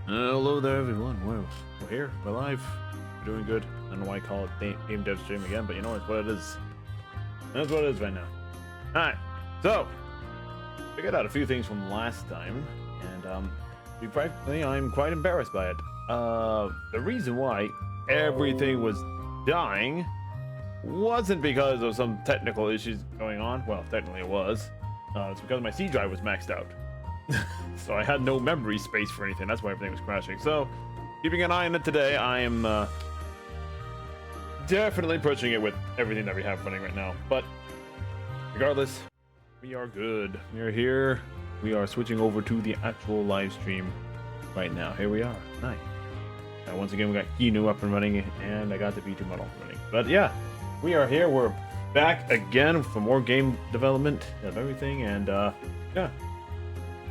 Hello there, everyone. We're here. We're live. We're doing good. I don't know why I call it Game Dev Stream again, but you know, it's what it is. That's what it is right now. Alright, so, figured out a few things from last time, and, to be frankly, I'm quite embarrassed by it. The reason why everything was dying wasn't because of some technical issues going on. Well, technically it was. It's because my C drive was maxed out. So I had no memory space for anything. That's why everything was crashing. So, keeping an eye on it today, I am definitely pushing it with everything that we have running right now. But regardless, we are good. We are here. We are switching over to the actual live stream right now. Here we are. Nice. Now, once again, we got Kinu up and running, and I got the V2 model running. But yeah, we are here. We're back again for more game development of everything, and yeah.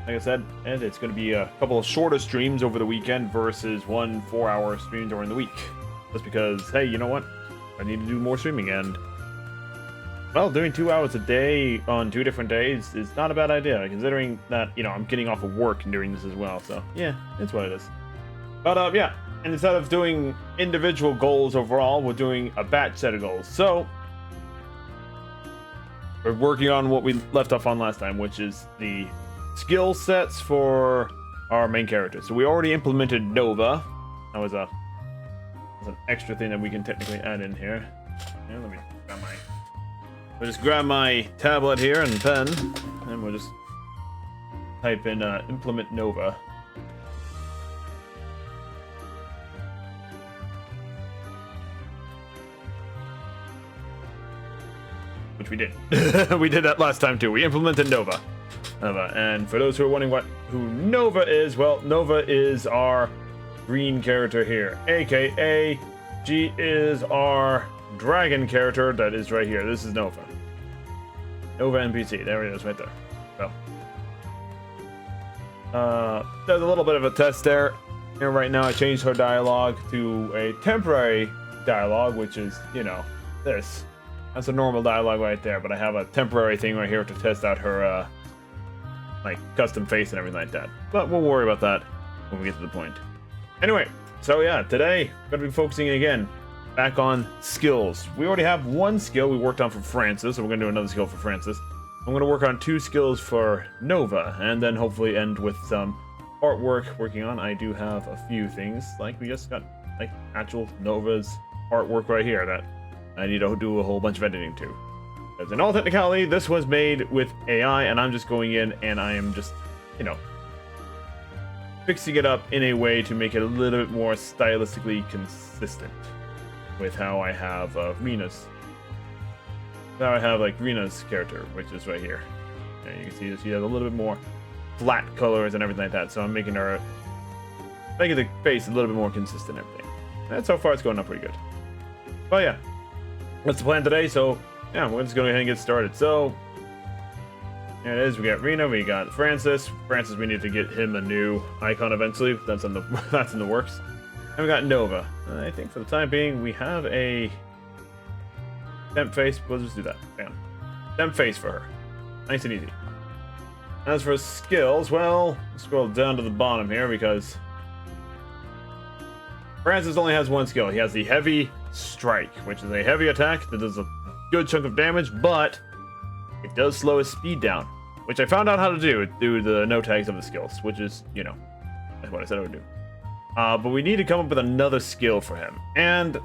Like I said, and it's going to be a couple of shorter streams over the weekend versus 1 4-hour stream during the week. Just because, hey, you know what? I need to do more streaming, and well, doing 2 hours a day on 2 different days is not a bad idea, considering that, you know, I'm getting off of work and doing this as well. So yeah, it's what it is. But yeah, and instead of doing individual goals overall, we're doing a batch set of goals. So we're working on what we left off on last time, which is the skill sets for our main character. So we already implemented Nova. That was an extra thing that we can technically add in here. Yeah, we'll just grab my tablet here and pen, and we'll just type in implement Nova. Which we did. We did that last time too. We implemented Nova. And for those who are wondering who Nova is, well, Nova is our green character here, aka she is our dragon character that is right here. This is Nova. Nova NPC. There it is, right there. So, there's a little bit of a test there. Here right now, I changed her dialogue to a temporary dialogue, which is, you know, this. That's a normal dialogue right there, but I have a temporary thing right here to test out her like custom face and everything like that. But we'll worry about that when we get to the point. Anyway, so yeah, today we're gonna be focusing again back on skills. We already have one skill we worked on for Francis, so we're gonna do another skill for Francis. I'm gonna work on 2 skills for Nova, and then hopefully end with some artwork working on. I do have a few things, like we just got like actual Nova's artwork right here that I need to do a whole bunch of editing to. Because in all technicality, this was made with AI, and I'm just going in and I am just, you know, fixing it up in a way to make it a little bit more stylistically consistent with how I have Rina's. Now I have like Rina's character, which is right here. And you can see that she has a little bit more flat colors and everything like that. So I'm making the face a little bit more consistent and everything. And so far it's going up pretty good. But yeah, that's the plan today. So yeah, we're just going to go ahead and get started. So, there it is. We got Rina, we got Francis. Francis, we need to get him a new icon eventually. That's in the works. And we got Nova. I think for the time being, we have a temp face. We'll just do that. Bam. Temp face for her. Nice and easy. As for skills, well, scroll down to the bottom here because Francis only has one skill. He has the Heavy Strike, which is a heavy attack that does a good chunk of damage, but it does slow his speed down, which I found out how to do through the no tags of the skills, which is, you know, that's what I said I would do. But we need to come up with another skill for him. And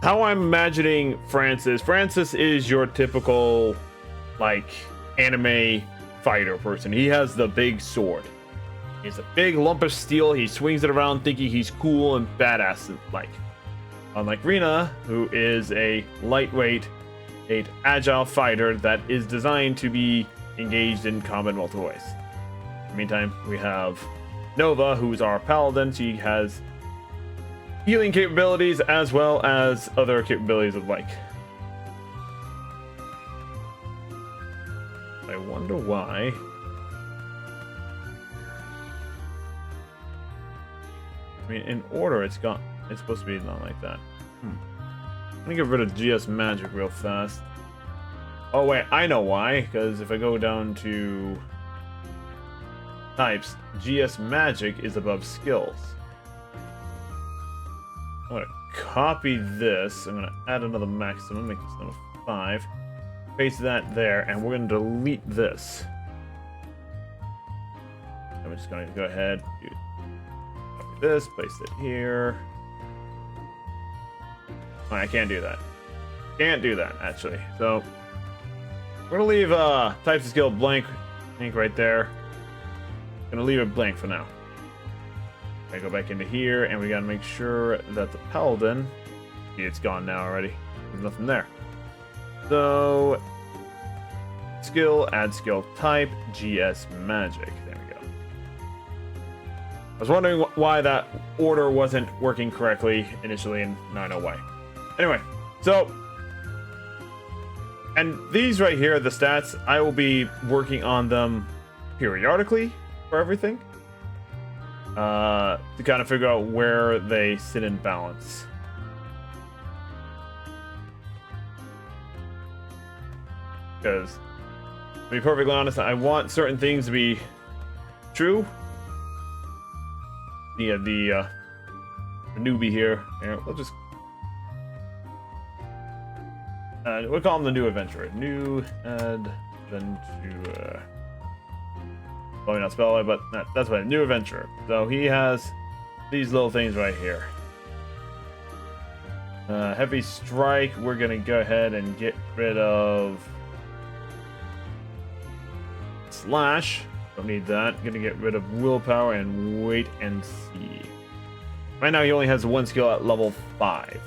how I'm imagining Francis is your typical, like, anime fighter person. He has the big sword. He's a big lump of steel. He swings it around thinking he's cool and badass like. Unlike Rina, who is a lightweight, agile fighter that is designed to be engaged in combat multiple ways. In the meantime, we have Nova, who's our paladin. She has healing capabilities as well as other capabilities of like. I wonder why. I mean, in order, it's supposed to be not like that. I'm gonna get rid of GS Magic real fast. Oh wait, I know why. Because if I go down to types, GS Magic is above skills. I'm gonna copy this. I'm gonna add another maximum, make this number 5. Paste that there, and we're gonna delete this. I'm just gonna go ahead, copy this, place it here. Oh, I can't do that. Can't do that, actually. So we're gonna leave types of skill blank right there. Gonna leave it blank for now. I go back into here, and we gotta make sure that the paladin. See, it's gone now already. There's nothing there. So skill, add skill type, GS Magic. There we go. I was wondering why that order wasn't working correctly initially, and now I know why. Anyway, so. And these right here, the stats, I will be working on them periodically for everything. To kind of figure out where they sit in balance. Because, to be perfectly honest, I want certain things to be true. Yeah, the newbie here. Yeah, we'll just... we'll call him the new adventurer. New adventurer. Probably not spell it, but that's right. New adventurer. So he has these little things right here. Heavy strike. We're gonna go ahead and get rid of slash. Don't need that. Gonna get rid of willpower and wait and see. Right now he only has one skill at level 5.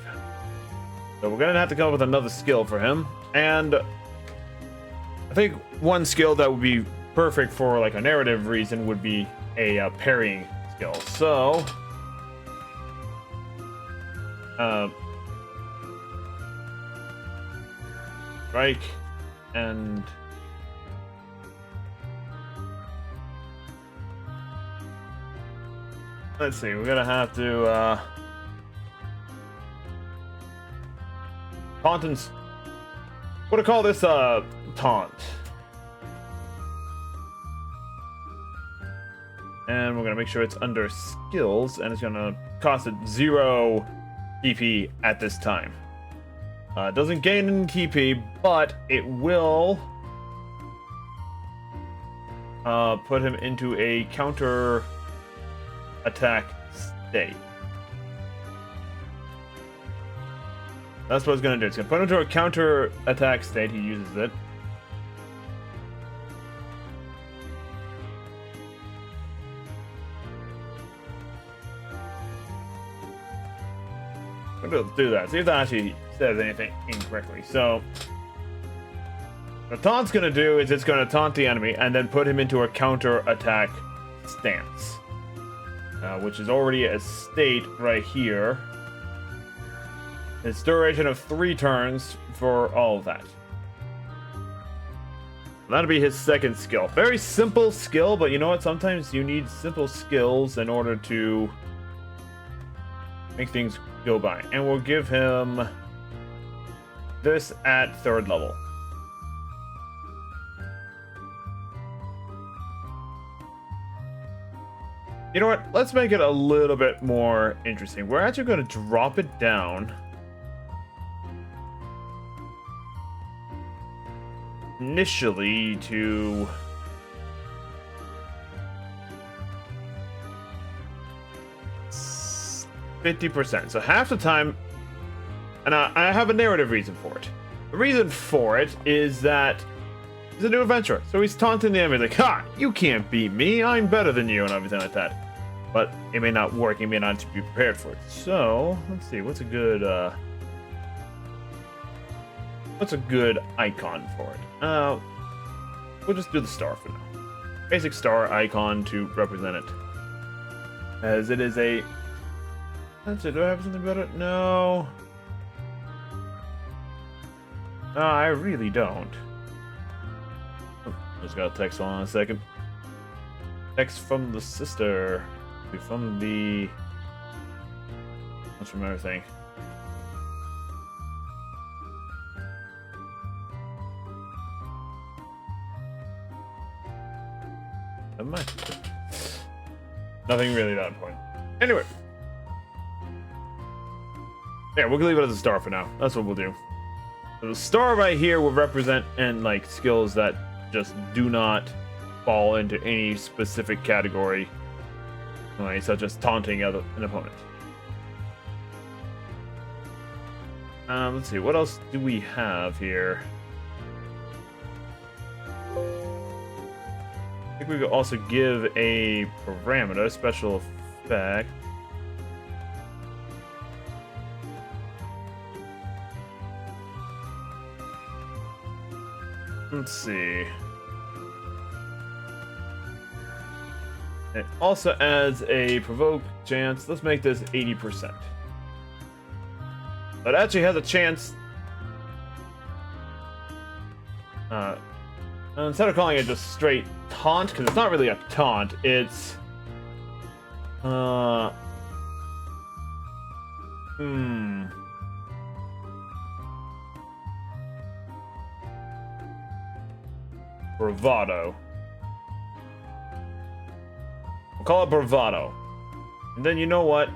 So we're gonna have to come up with another skill for him, and I think one skill that would be perfect for like a narrative reason would be a parrying skill. So, strike and let's see. We're gonna have to. Taunt and... What do I call this, taunt? And we're gonna make sure it's under skills, and it's gonna cost it 0 TP at this time. It doesn't gain any TP, but it will put him into a counter attack state. That's what it's going to do. It's going to put him into a counter-attack state. He uses it. I'm going to do that. See if that actually says anything incorrectly. So, what taunt's going to do is it's going to taunt the enemy and then put him into a counter-attack stance. Which is already a state right here. It's duration of 3 turns for all of that. That'll be his second skill. Very simple skill, but you know what? Sometimes you need simple skills in order to make things go by. And we'll give him this at 3rd level. You know what? Let's make it a little bit more interesting. We're actually going to drop it down initially to 50%. So half the time, and I have a narrative reason for it. The reason for it is that he's a new adventurer, so he's taunting the enemy like, "Ha! You can't beat me. I'm better than you," and everything like that. But it may not work. He may not be prepared for it. So let's see. What's a good icon for it? We'll just do the star for now. Basic star icon to represent it, as it is a. That's it. Do I have something better? No. No, I really don't. Just got a text on a second. Text from the sister. From the. What's from everything? Never mind. Nothing really that important. Anyway. Yeah, we'll leave it as a star for now. That's what we'll do. So the star right here will represent and like skills that just do not fall into any specific category, like, such as taunting an opponent. Let's see, what else do we have here? I think we could also give a parameter, special effect. Let's see. It also adds a provoke chance. Let's make this 80%. But it actually has a chance. Instead of calling it just straight taunt, because it's not really a taunt, it's bravado. We'll call it bravado. And then you know what?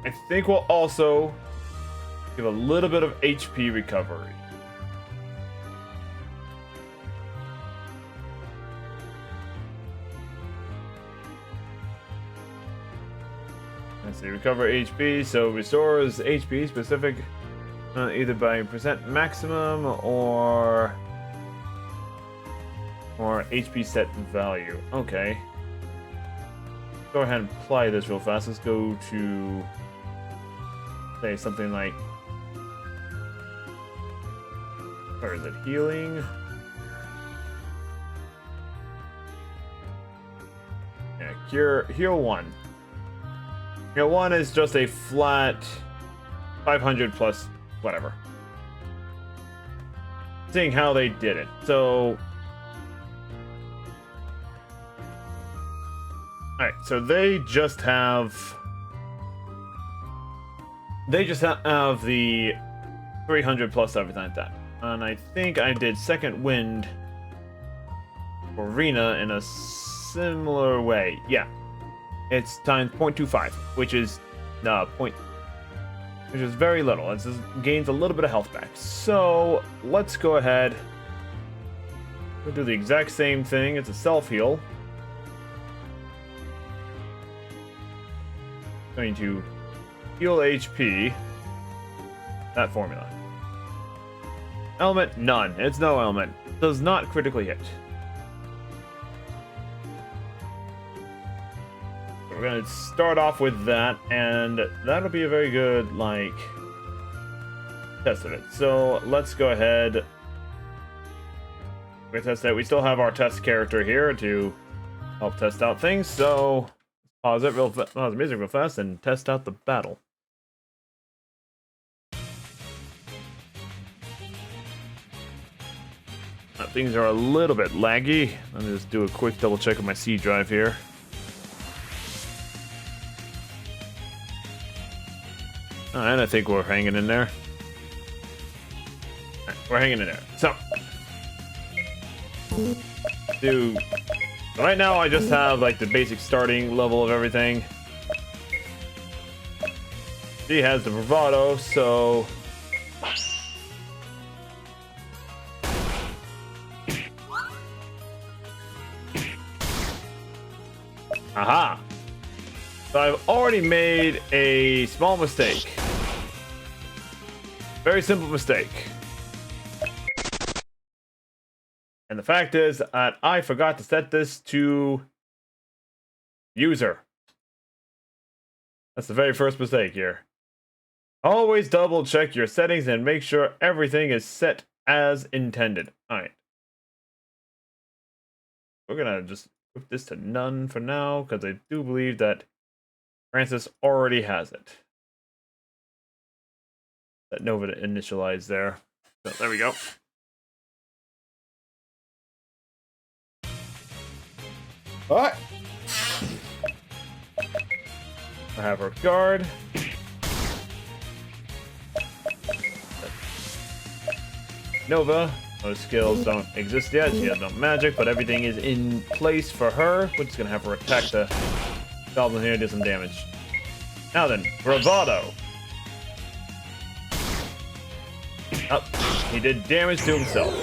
I think we'll also give a little bit of HP recovery. Let's see, recover HP, so restores HP specific either by percent maximum or HP set value. Okay. Go ahead and apply this real fast. Let's go to say something like, where is it? Healing. Yeah, heal 1. Heal 1 is just a flat 500 plus whatever. Seeing how they did it. So alright, so they just have the 300 plus everything like that. And I think I did second wind arena in a similar way. Yeah. It's times 0.25, which is very little. It just gains a little bit of health back. So let's go ahead. We'll do the exact same thing. It's a self-heal. Going to heal HP. That formula. Element, none. It's no element. Does not critically hit. So we're gonna start off with that, and that'll be a very good, like, test of it. So let's go ahead. We test that. We still have our test character here to help test out things. So pause the music real fast and test out the battle. Things are a little bit laggy. Let me just do a quick double check of my C drive here. And I think we're hanging in there. Right, we're hanging in there. So, right now I just have like the basic starting level of everything. She has the bravado, so aha! So I've already made a small mistake. Very simple mistake. And the fact is that I forgot to set this to user. That's the very first mistake here. Always double check your settings and make sure everything is set as intended. Alright. We're gonna just put this to none for now, because I do believe that Francis already has it. That Nova initialized there. So there we go. Alright. I have our guard. Nova. Those skills don't exist yet. She has no magic, but everything is in place for her. We're just gonna have her attack the Goblin here did some damage. Now then, Bravado. Up. He did damage to himself.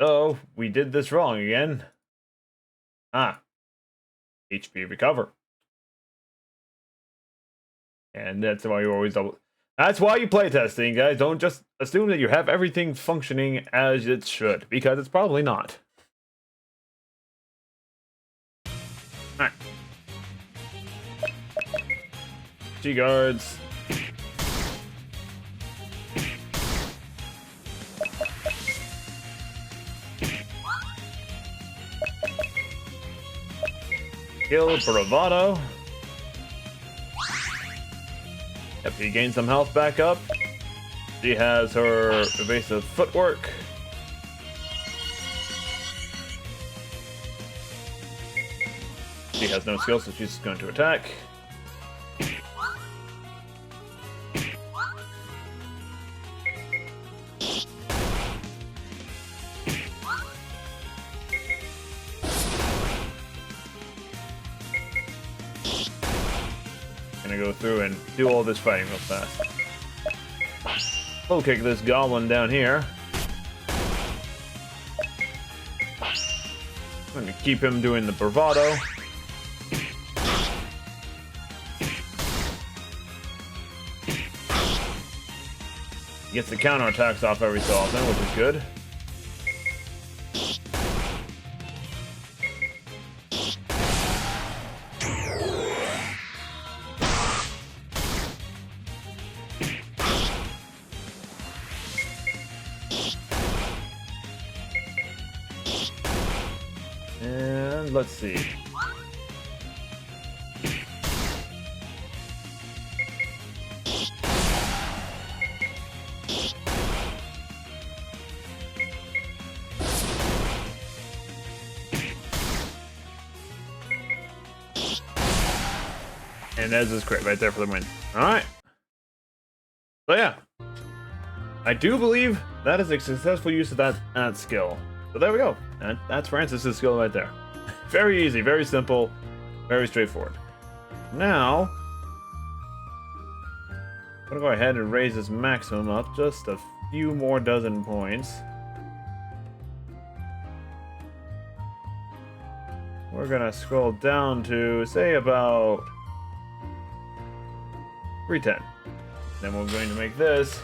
So, we did this wrong again. Ah. HP recover. And that's why you always double. That's why you play testing, guys. Don't just assume that you have everything functioning as it should, because it's probably not. Alright. G-guards. Kill Bravado. Yep, he gained some health back up. She has her evasive footwork. She has no skill, so she's going to attack. Gonna go through and do all this fighting real fast. We'll kick this goblin down here. I'm gonna keep him doing the bravado. He gets the counterattacks off every so often, which is good. And let's see. And there's this crit right there for the win. Alright. So yeah. I do believe that is a successful use of that skill. So there we go. That's Francis's skill right there. Very easy, very simple, very straightforward. Now, I'm gonna go ahead and raise his maximum up just a few more dozen points. We're gonna scroll down to, say, about 310. Then we're going to make this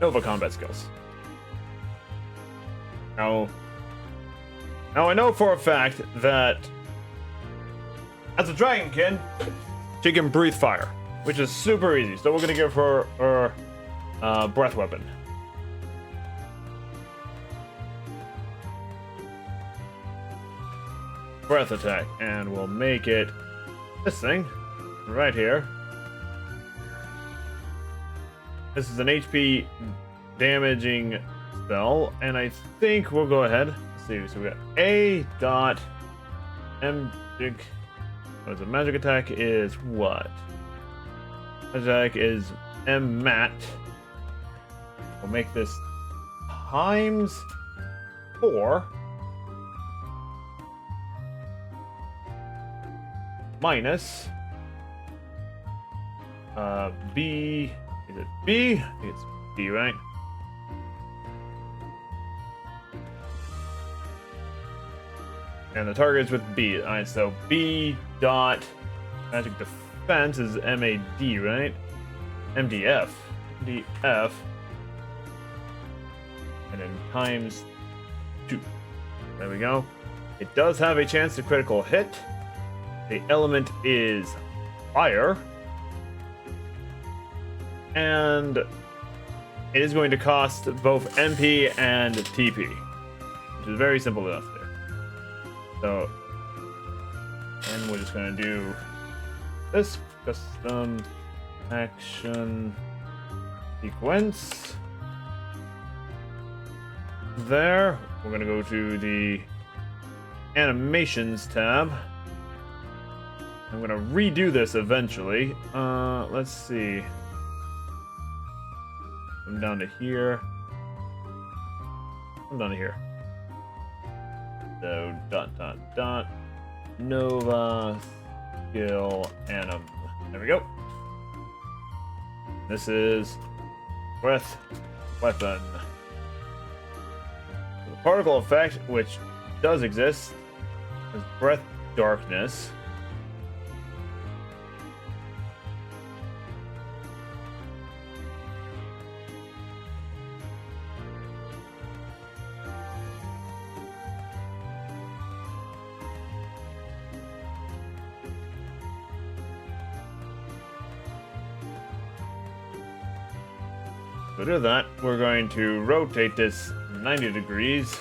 Nova combat skills. Now I know for a fact that as a Dragonkin, she can breathe fire, which is super easy. So we're gonna give her breath weapon. Breath attack, and we'll make it this thing right here. This is an HP damaging spell, and I think we'll go ahead. Let's see, so we got A dot magic. What is it? Magic attack is what? Magic attack is M mat. We'll make this times 4 minus B. Is it B? I think it's B, right? And the target is with B. Alright, so B dot magic defense is MAD, right? MDF. MDF. And then times 2. There we go. It does have a chance to critical hit. The element is fire. And it is going to cost both MP and TP, which is very simple enough there. So, and we're just going to do this custom action sequence. There, we're going to go to the animations tab. I'm going to redo this eventually. Let's see. Come down to here. Come down to here. So dot dot dot. Nova skill anim. There we go. This is breath weapon. The particle effect, which does exist, is breath darkness. To do that, we're going to rotate this 90 degrees.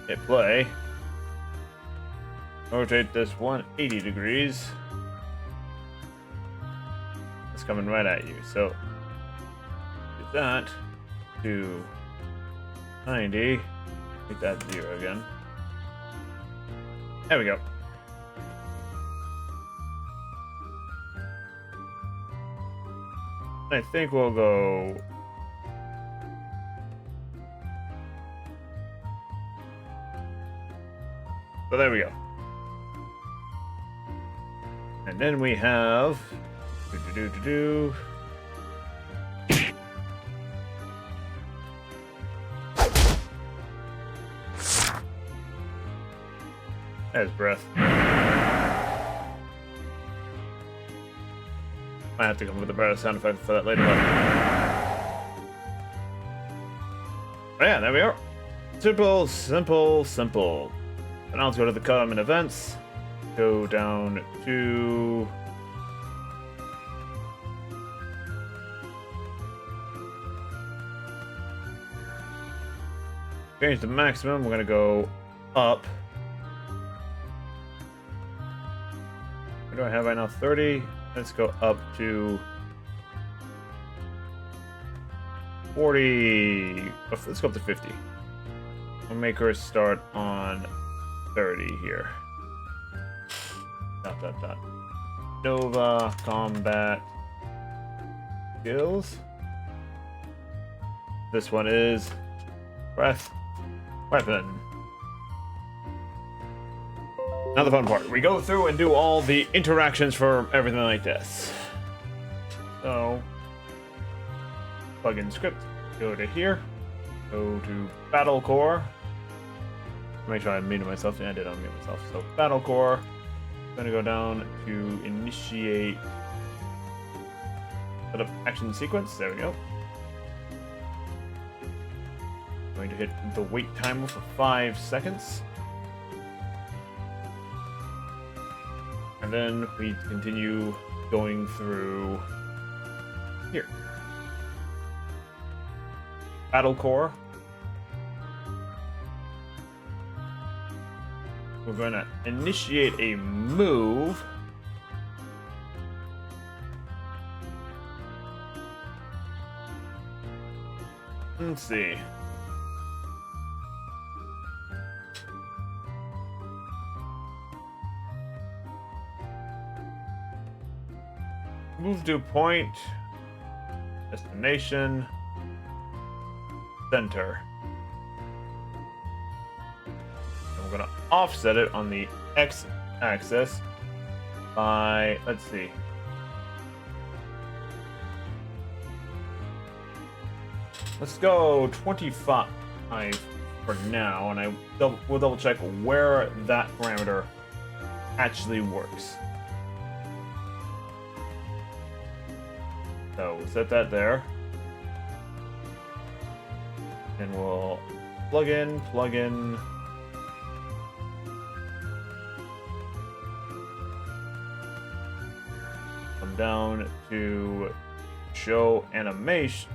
Hit play. Rotate this 180 degrees. It's coming right at you. So do that to 90. Make that 0 again. There we go. I think we'll go. So there we go. And then we have. There's breath. I have to come up with a better sound effect for that later. But yeah, there we are. Simple, simple, simple. And now let's go to the common events. Go down to change the maximum. We're gonna go up. What do I have right now? 30. Let's go up to 40. Let's go up to 50. We'll make her start on 30 here. Dot dot dot. Nova combat skills. This one is breath weapon. Now the fun part. We go through and do all the interactions for everything like this. So, plug in script, go to here, go to Battle Core. Make sure I muted myself. Yeah, I did unmute myself. So, Battle Core. I'm gonna go down to initiate set up action sequence. There we go. I'm going to hit the wait timer for 5 seconds. And then we continue going through here. Battle Core. We're going to initiate a move. Let's see. Move to point, destination, center. And we're going to offset it on the x-axis by, let's see. Let's go 25 for now, and we'll double check where that parameter actually works. So we'll set that there. And we'll plug in. Come down to show animation.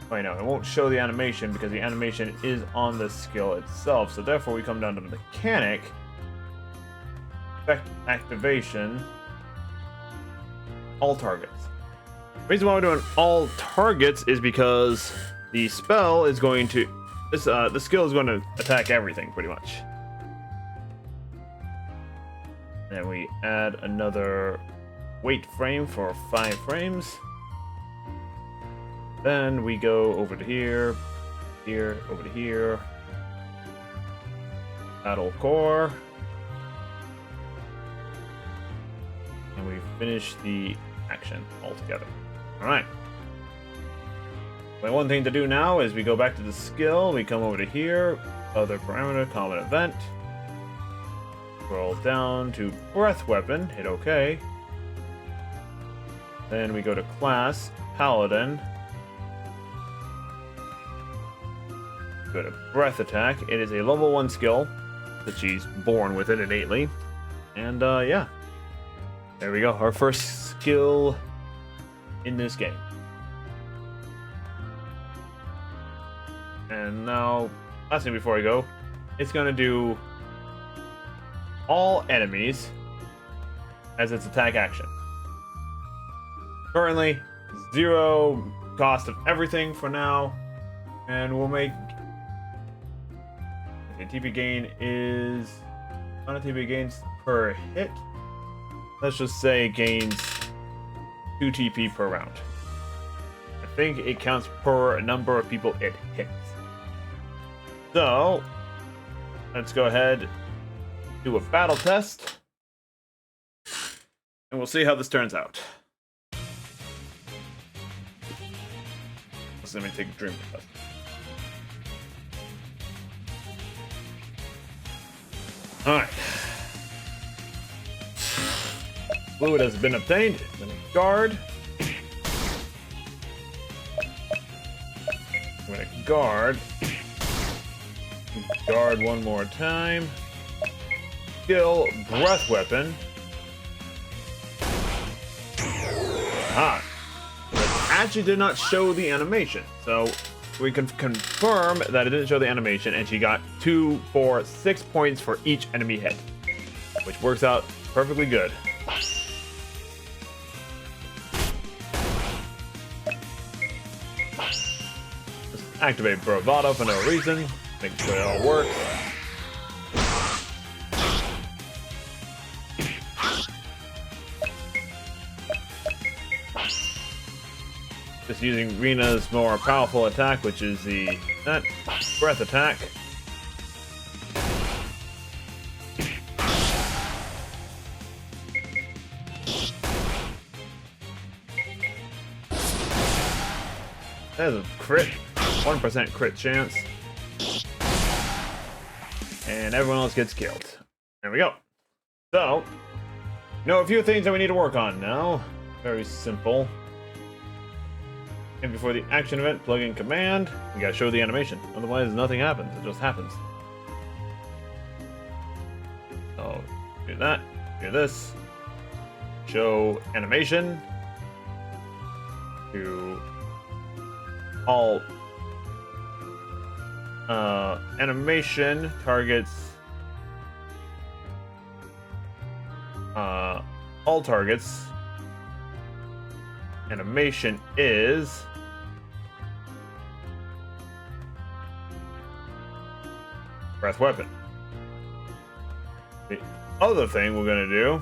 Wait, no, it won't show the animation because the animation is on the skill itself. So therefore we come down to mechanic, effect activation, all targets. The reason why we're doing all targets is because the spell is going to, the skill is going to attack everything pretty much. Then we add another wait frame for 5 frames. Then we go over to here, here, over to here. Battle core. And we finish the action altogether. Alright. The one thing to do now is we go back to the skill, we come over to here, other parameter, common event. Scroll down to breath weapon, hit OK. Then we go to class, paladin. Go to breath attack. It is a level 1 skill that she's born with it innately. And yeah. There we go, our first skill in this game. And now, last thing before I go, it's gonna do all enemies as its attack action. Currently, 0 cost of everything for now, and we'll make. Okay, TP gain is on a TP gains per hit. Let's just say it gains 2 TP per round. I think it counts per number of people it hits. So, let's go ahead, do a battle test, and we'll see how this turns out. So let me take a drink test. Alright. Fluid has been obtained. I'm gonna guard. I'm gonna guard. Guard one more time. Skill, breath weapon. Ah. It actually did not show the animation. So we can confirm that it didn't show the animation, and she got 2, 4, 6 points for each enemy hit, which works out perfectly good. Just activate Bravado for no reason. Make sure it all works. Just using Rina's more powerful attack, which is the breath attack. That is a crit, 1% crit chance. And everyone else gets killed. There we go. So, know a few things that we need to work on now. Very simple. And before the action event, plug in command. We gotta show the animation. Otherwise, nothing happens. It just happens. So, do that. Do this. Show animation. To all animation targets all targets. Animation is breath weapon. The other thing we're gonna do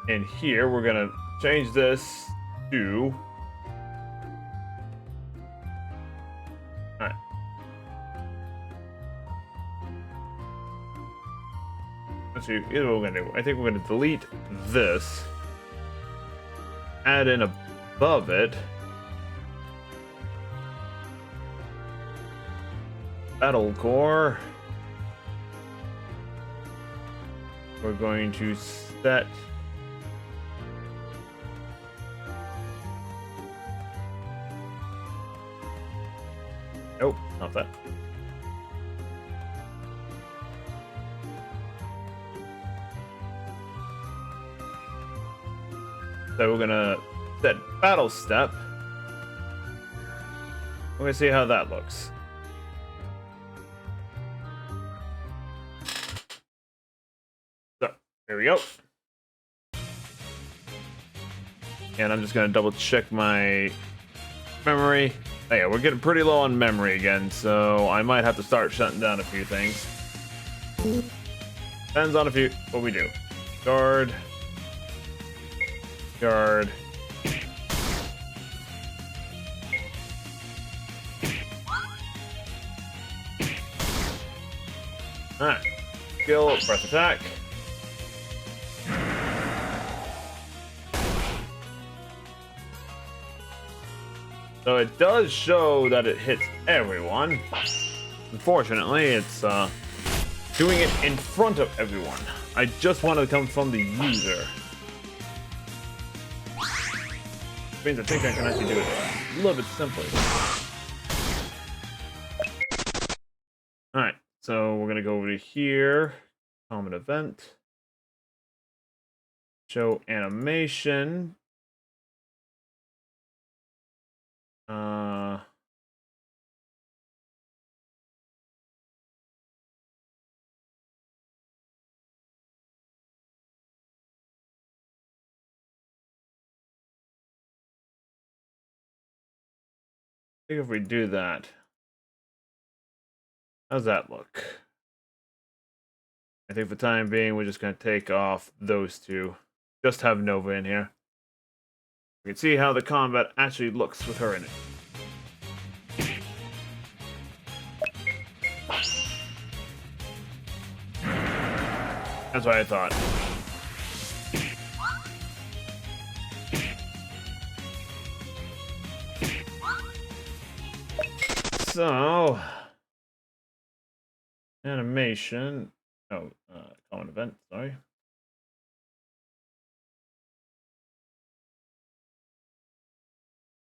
in here, we're gonna change this to here's what we're gonna do. I think we're gonna delete this, add in above it battle core. We're going to set nope, not that. So we're gonna set battle step. We're gonna see how that looks. So here we go. And I'm just gonna double check my memory. Oh yeah, we're getting pretty low on memory again, so I might have to start shutting down a few things. Depends on what we do. Guard. Alright. Skill, breath attack. So it does show that it hits everyone. Unfortunately, it's doing it in front of everyone. I just want it to come from the user. Which means I think I can actually do it a little bit simply. Alright, so we're gonna go over to here. Common event. Show animation. I think if we do that, how's that look? I think for the time being, we're just going to take off those two. Just have Nova in here. We can see how the combat actually looks with her in it. That's what I thought. So, animation. Oh, common event, sorry.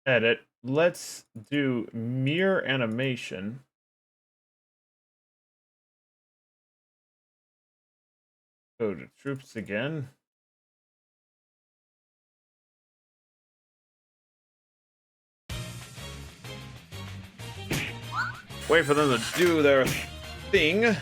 Edit. Let's do mirror animation. Go to troops again. Wait for them to do their thing.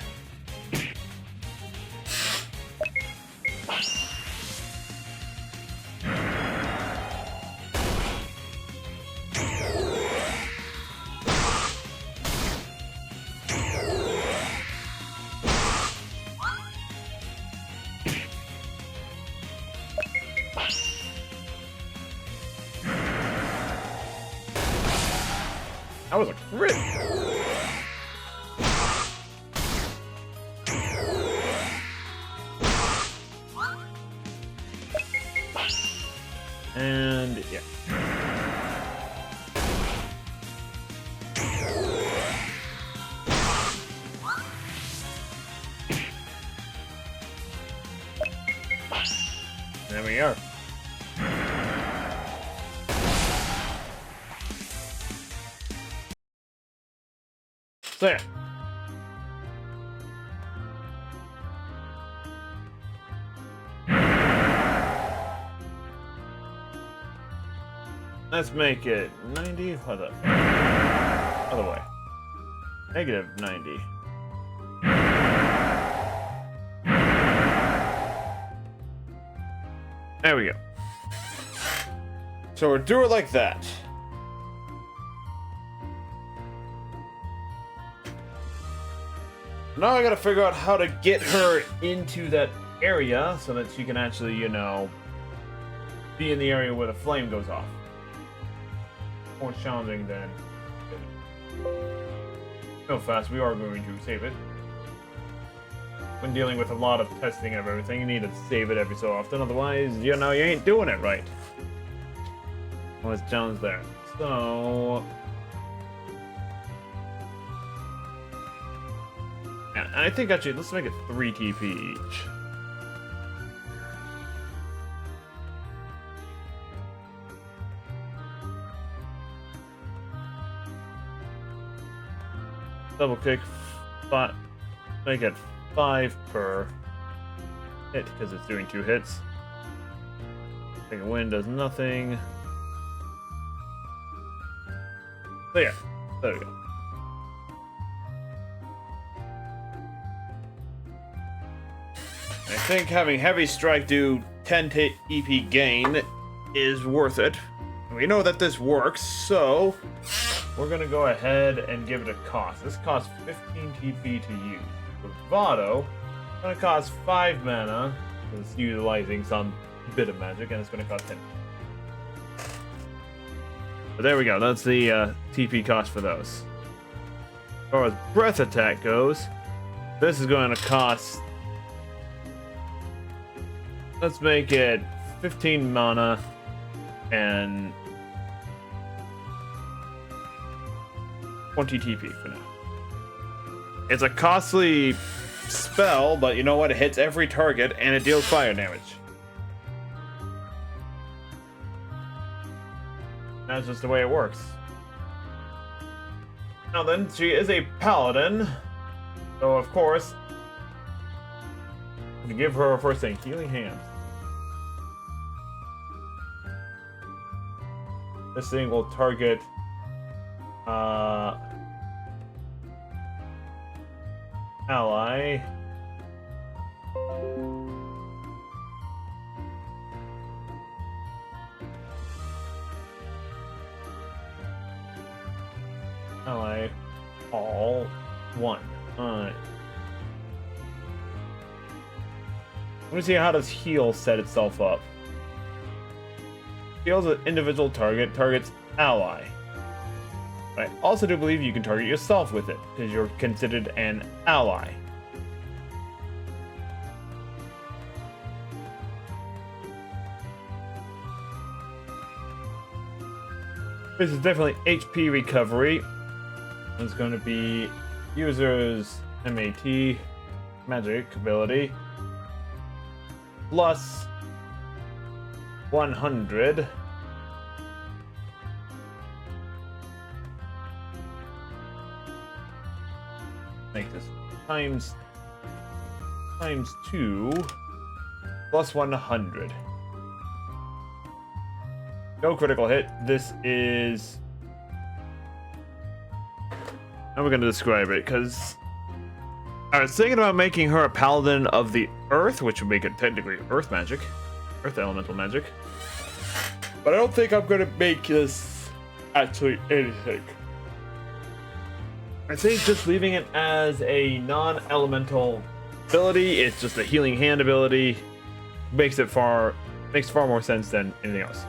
That was a crit. And yeah. There we are. So yeah. Let's make it 90. What the? Other way. Negative 90. There we go. So we'll do it like that. Now I gotta figure out how to get her into that area so that she can actually, you know, be in the area where the flame goes off. More challenging than no fast. We are going to save it. When dealing with a lot of testing of everything, you need to save it every so often. Otherwise, you know, you ain't doing it right. Well, it's challenge there. So yeah, I think actually let's make it 3 TP each. Double kick, make it 5 per hit because it's doing 2 hits. Take a win does nothing. So yeah, there we go. I think having Heavy Strike do 10 EP gain is worth it. We know that this works, so we're gonna go ahead and give it a cost. This costs 15 TP to use. Bravado, gonna cost 5 mana. It's utilizing some bit of magic, and it's gonna cost 10. But there we go. That's the TP cost for those. As far as breath attack goes, This is going to cost... Let's make it 15 mana and 20 TP for now. It's a costly spell, but you know what? It hits every target and it deals fire damage. That's just the way it works. Now then, she is a paladin, so of course, to give her a first thing, Healing Hands. This thing will target ally. Ally all one. Let me see, how does heal set itself up? Heals an individual target, targets ally. I also do believe you can target yourself with it, because you're considered an ally. This is definitely HP recovery. It's going to be user's MAT, magic ability, plus 100. Make this times 2 plus 100. No critical hit. This is... How are we going to describe it? Because I was thinking about making her a paladin of the earth, which would make it technically earth magic. Earth elemental magic. But I don't think I'm going to make this actually anything. I think just leaving it as a non-elemental ability, it's just a healing hand ability, makes far more sense than anything else.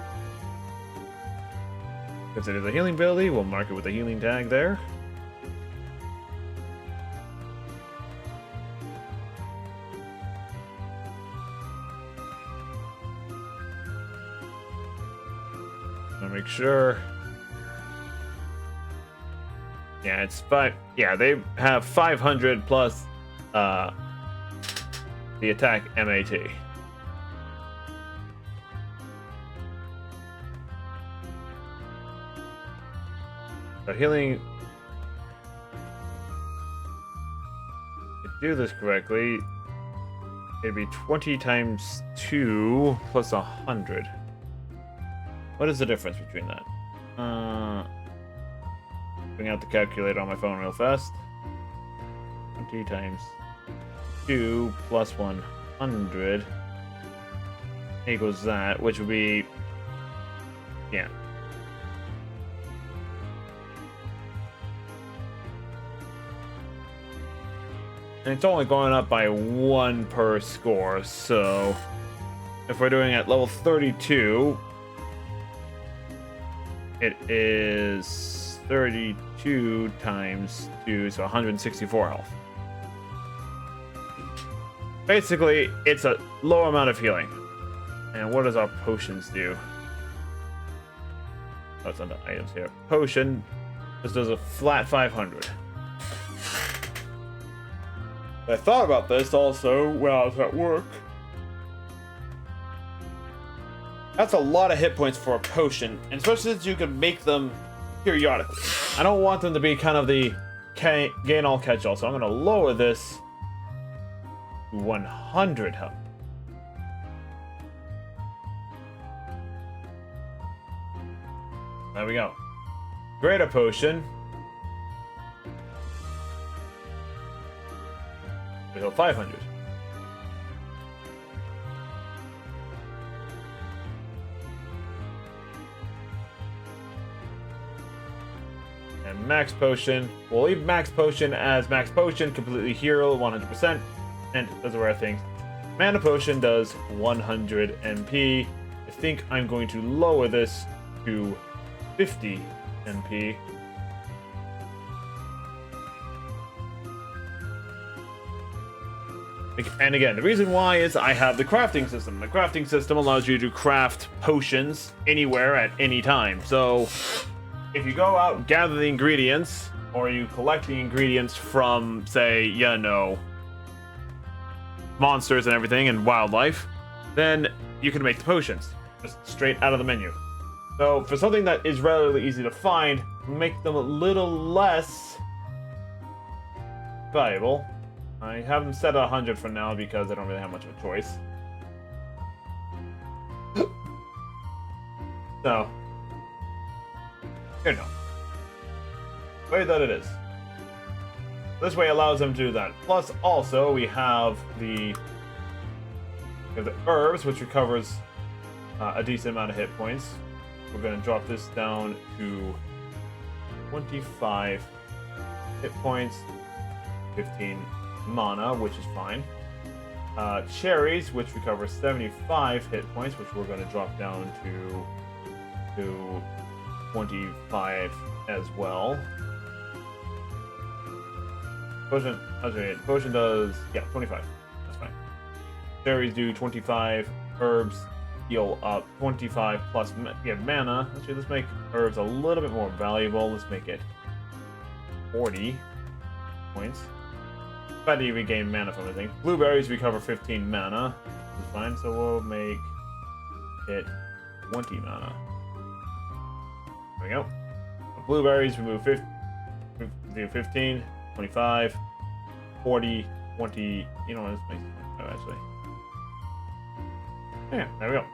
Since it is a healing ability, we'll mark it with a healing tag there. I'll make sure. Yeah, it's 5. Yeah, they have 500 plus the attack MAT. So healing. To do this correctly, it'd be 20 times 2 plus 100. What is the difference between that? Bring out the calculator on my phone real fast. 20 times 2 plus 100 equals that, which would be, yeah. And it's only going up by 1 per score, so if we're doing at level 32, it is 32 times 2, so 164 health. Basically, it's a low amount of healing. And what does our potions do? Oh, it's under items here. Potion, this does a flat 500. I thought about this also when I was at work. That's a lot of hit points for a potion, and especially since you can make them periodically. I don't want them to be kind of the gain all catch all, so I'm going to lower this to 100 health. There we go. Greater potion. We heal 500. And max potion. We'll leave max potion as max potion, completely heal 100%, and does a rare thing. Mana potion does 100 MP. I think I'm going to lower this to 50 MP. And again, the reason why is I have the crafting system. The crafting system allows you to craft potions anywhere at any time. So if you go out and gather the ingredients, or you collect the ingredients from, say, you know, monsters and everything and wildlife, then you can make the potions just straight out of the menu. So for something that is relatively easy to find, make them a little less valuable. I have them set at 100 for now because I don't really have much of a choice. So, here no. Way that it is. This way allows them to do that. Plus, also, we have the herbs, which recovers a decent amount of hit points. We're going to drop this down to 25 hit points, 15 mana, which is fine. Cherries, which recovers 75 hit points, which we're going to drop down to 25 as well. Potion does, yeah, 25. That's fine. Cherries do 25. Herbs heal up 25 plus mana. Actually, let's make herbs a little bit more valuable. Let's make it 40 points. But you regain mana from everything. Blueberries recover 15 mana. That's fine. So we'll make it 20 mana. There we go. Blueberries remove 15, 25, 40, 20. You know what? Let's make it actually. Yeah, there we go.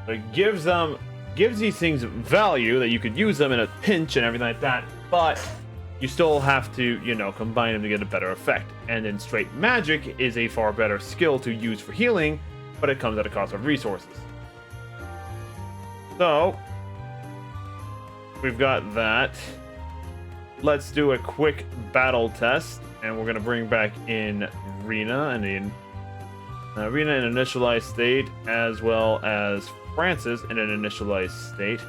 So it gives these things value that you could use them in a pinch and everything like that, but you still have to, you know, combine them to get a better effect. And then straight magic is a far better skill to use for healing, but it comes at a cost of resources. So we've got that. Let's do a quick battle test, and we're gonna bring back in Rena and Rena in initialized state, as well as Francis in an initialized state.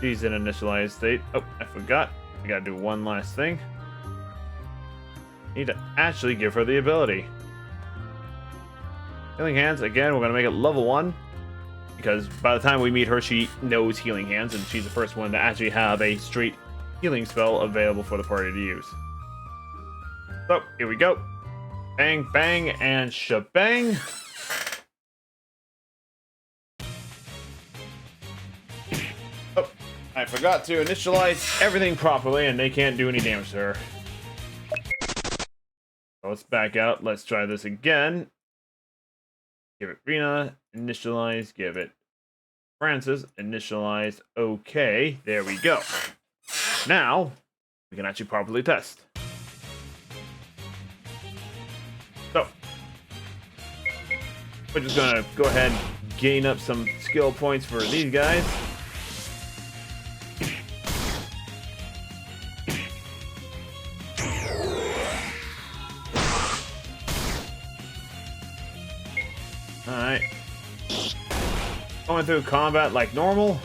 She's in initialized state. Oh, I forgot. I gotta do one last thing. Need to actually give her the ability. Healing Hands, again, we're gonna make it level 1. Because by the time we meet her, she knows Healing Hands, and she's the first one to actually have a straight healing spell available for the party to use. So, here we go. Bang, bang, and shebang. Oh, I forgot to initialize everything properly, and they can't do any damage to her. So let's back out. Let's try this again. Give it Rena, initialize, give it Francis, initialize. Okay, there we go. Now, we can actually properly test. So, we're just gonna go ahead and gain up some skill points for these guys. Alright. Going through combat like normal.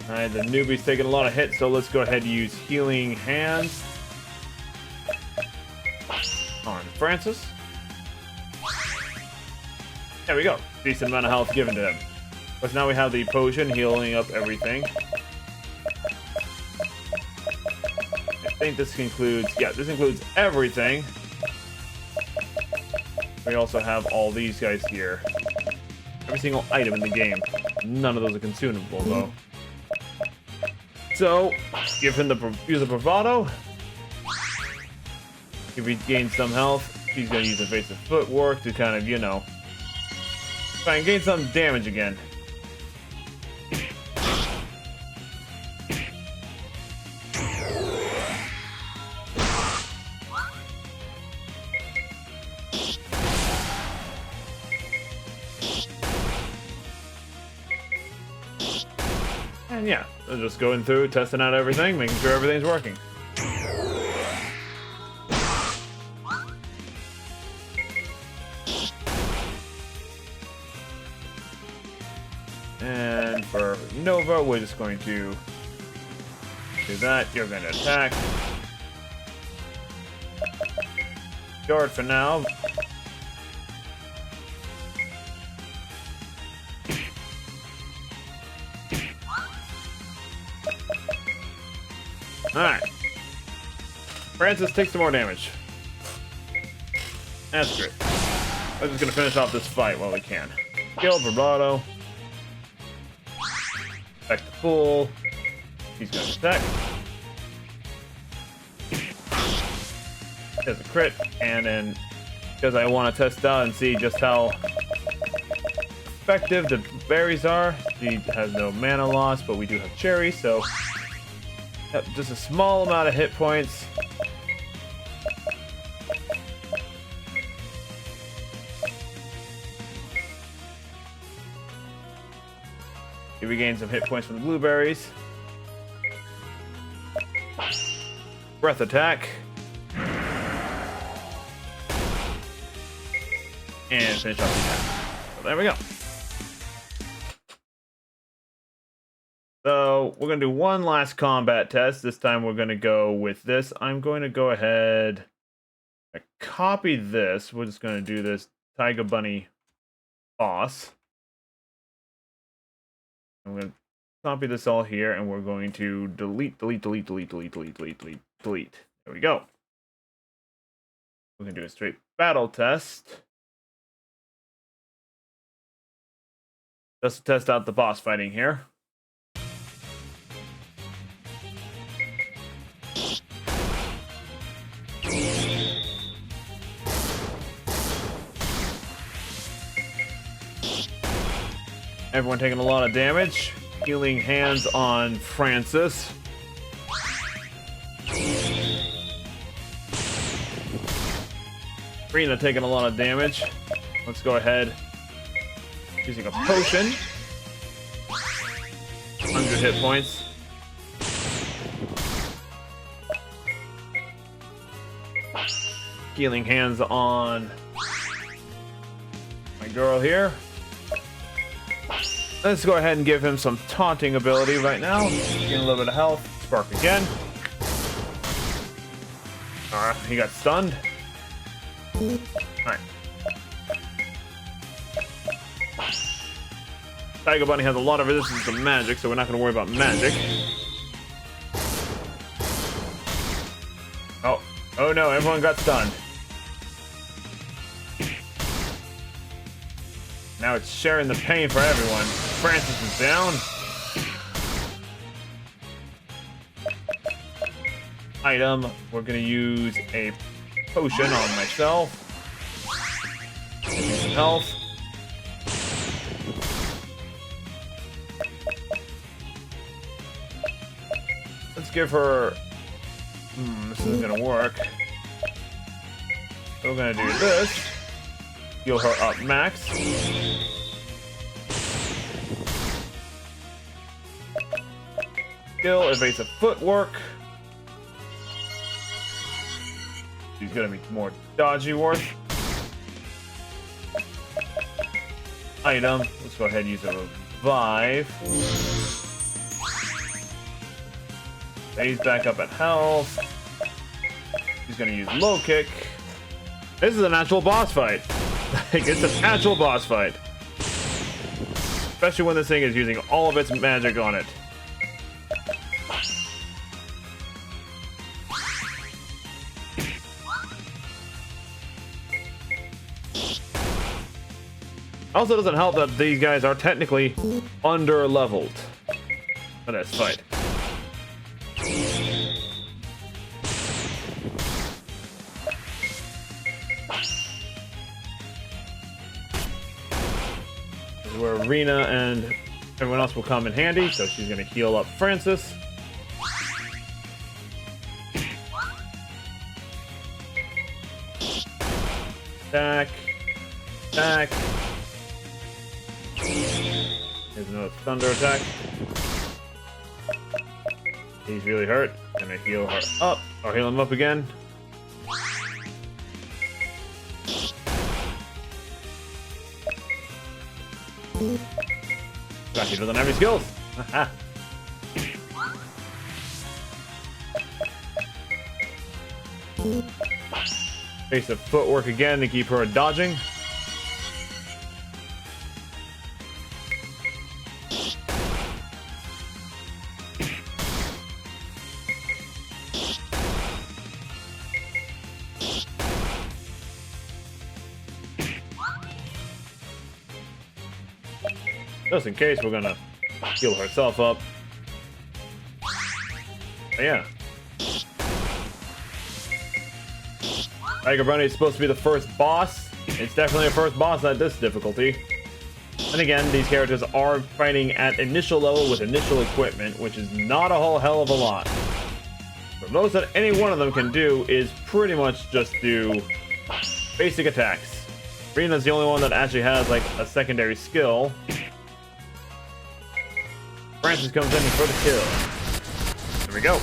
Alright, the newbie's taking a lot of hits, so let's go ahead and use Healing Hands on Francis. There we go. Decent amount of health given to him. But now we have the potion healing up everything. I think this includes, yeah, this includes everything. We also have all these guys here. Every single item in the game. None of those are consumable though. So, give him use the bravado. If he gains some health, he's gonna use evasive footwork to kind of, you know, try and gain some damage again. And yeah, just going through, testing out everything, making sure everything's working. And for Nova, we're just going to do that. You're going to attack. Guard for now. Alright. Francis takes some more damage. That's good. We're just gonna finish off this fight while we can. Skill, bravado. Back to full. He's gonna attack. There's a crit, and then because I want to test out and see just how effective the berries are. She has no mana loss, but we do have cherry, so just a small amount of hit points. You regain some hit points from the blueberries. Breath attack. And finish off the attack. So there we go. So we're going to do one last combat test. This time we're going to go with this. I'm going to go ahead and copy this. We're just going to do this Tiger Bunny boss. I'm going to copy this all here, and we're going to delete. There we go. We're going to do a straight battle test. Just to test out the boss fighting here. Everyone taking a lot of damage. Healing hands on Francis. Rena taking a lot of damage. Let's go ahead. Using a potion. 100 hit points. Healing hands on my girl here. Let's go ahead and give him some taunting ability right now. Getting a little bit of health. Spark again. Alright, he got stunned. Alright. Tiger Bunny has a lot of resistance to magic, so we're not going to worry about magic. Oh no, everyone got stunned. Now it's sharing the pain for everyone. Francis is down. Item, we're going to use a potion on myself. Some health. Let's give her... this isn't gonna work. So we're gonna do this. Heal her up max. Skill, evasive footwork. She's gonna be more dodgy worth. Item, let's go ahead and use a revive. He's back up at health. He's gonna use low kick. This is an actual boss fight. Like, it's an actual boss fight. Especially when this thing is using all of its magic on it. Also doesn't help that these guys are technically under-leveled for this fight. This is where Rena and everyone else will come in handy, so she's going to heal up Francis. Attack. Attack. Here's another thunder attack. He's really hurt. Gonna heal her up. Or heal him up again. Gosh, he doesn't have any skills. Base of footwork again to keep her dodging. Just in case, we're gonna heal herself up. But yeah. Tiger Brownie is supposed to be the first boss. It's definitely a first boss at this difficulty. And again, these characters are fighting at initial level with initial equipment, which is not a whole hell of a lot. The most that any one of them can do is pretty much just do basic attacks. Rina's the only one that actually has like a secondary skill. Francis comes in for the kill. There we go.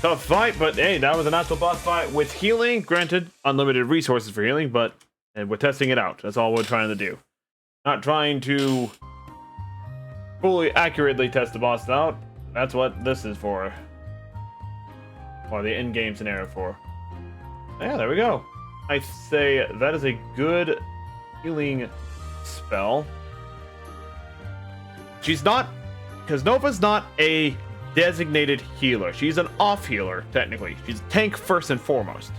Tough fight, but hey, that was an actual boss fight with healing. Granted, unlimited resources for healing, but we're testing it out. That's all we're trying to do. Not trying to fully accurately test the boss out. That's what this is for. Or the in-game scenario for. Yeah, there we go. I say that is a good healing spell. She's not, because Nova's not a designated healer. She's an off healer, technically. She's a tank first and foremost.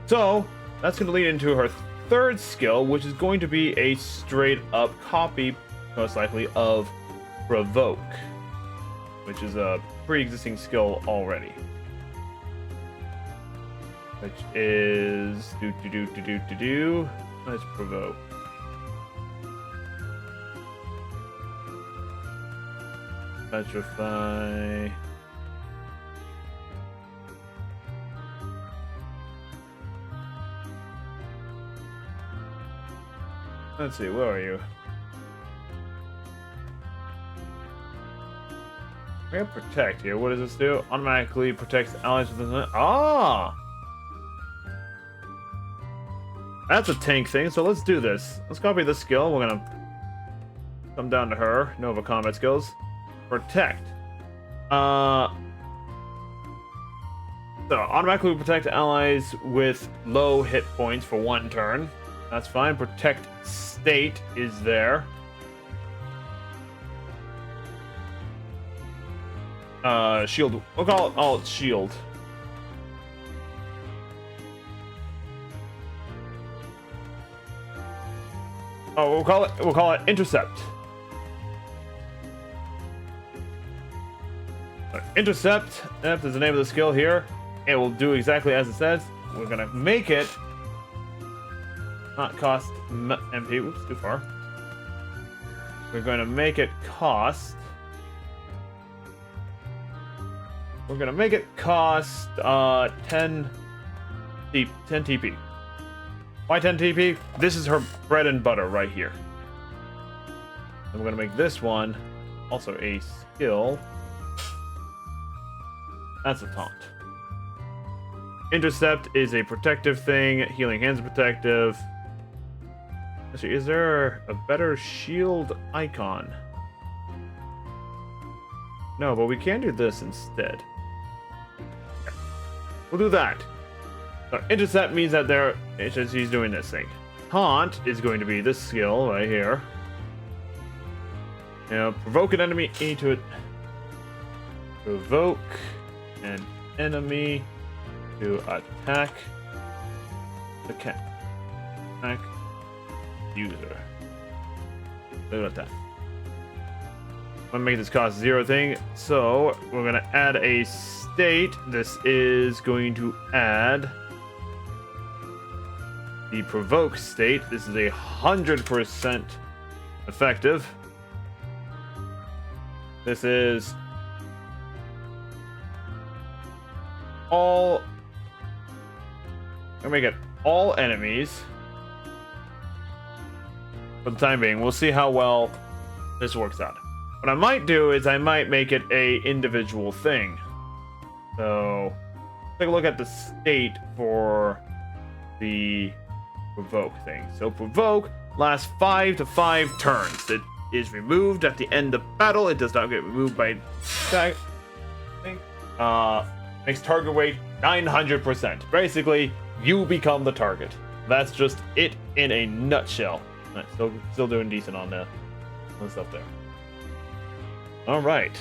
So, that's going to lead into her third skill, which is going to be a straight up copy, most likely, of Provoke, which is a pre-existing skill already. Which is Let's Provoke. Petrify. Let's see, where are you? We have Protect here. What does this do? Automatically protects allies within the... Ah! That's a tank thing, so let's do this. Let's copy this skill. We're gonna come down to her. Nova combat skills. Protect. So automatically protect allies with low hit points for 1 turn. That's fine. Protect state is there. Shield. We'll call it alt shield. Oh, we'll call it intercept. Intercept, that is the name of the skill here. It will do exactly as it says. We're gonna make it not cost MP. Oops, too far. We're going to make it cost. We're gonna make it cost 10 TP. Why 10 TP? This is her bread and butter right here. And we're gonna make this one also a skill. That's a taunt. Intercept is a protective thing. Healing Hands protective. Actually, is there a better shield icon? No, but we can do this instead. We'll do that. So intercept means that he's doing this thing. Taunt is going to be this skill right here. Provoke an enemy into it. Provoke an enemy to attack the cat. Attack user. Look at that. I'm gonna make this cost 0 thing, so we're gonna add a state. This is going to add the provoke state. This is 100% effective. This is all. I'm gonna make it all enemies for the time being. We'll see how well this works out. What I might do is I might make it a individual thing. So take a look at the state for the provoke thing. So provoke lasts 5 to 5 turns. It is removed at the end of battle. It does not get removed by attack. Makes target weight 900%. Basically, you become the target. That's just it in a nutshell. Right, still doing decent on the stuff there. All right.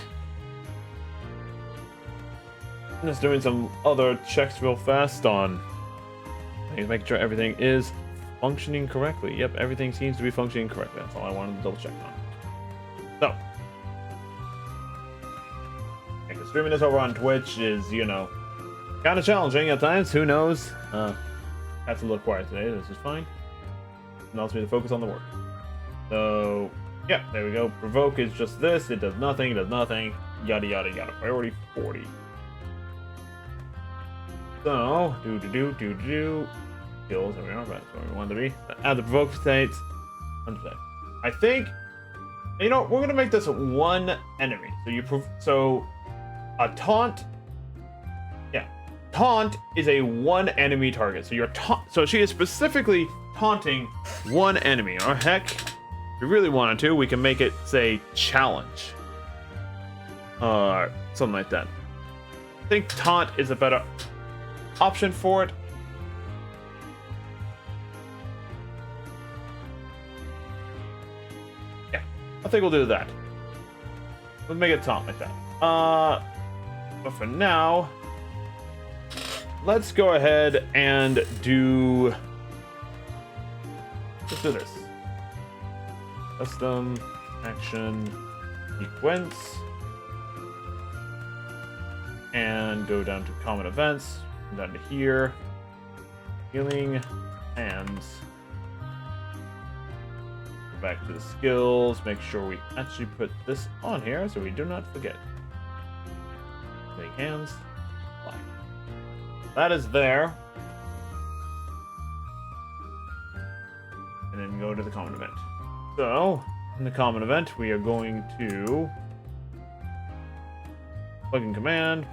Just doing some other checks real fast on. Making sure everything is functioning correctly. Yep, everything seems to be functioning correctly. That's all I wanted to double check on. So, streaming this over on Twitch is, you know, kind of challenging at times. Who knows? That's a little quiet today. This is fine. It allows me to focus on the work. So, yeah, there we go. Provoke is just this. It does nothing. It does nothing. Yada yada yada. Priority 40. So, do. Skills. There we are. That's where we want to be. Add the provoke states. I think, you know, we're gonna make this one enemy. So a taunt. Yeah, taunt is a one enemy target. So so she is specifically taunting one enemy. Or heck, if we really wanted to, we can make it say challenge. Something like that. I think taunt is a better option for it. Yeah, I think we'll do that. We'll make it taunt like that. But for now, let's go ahead and let's do this. Custom action sequence. And go down to common events. Down to here. Healing hands. Go back to the skills. Make sure we actually put this on here so we do not forget. Healing hands. Black. That is there. And then go to the common event. So, in the common event, we are going to plug in command.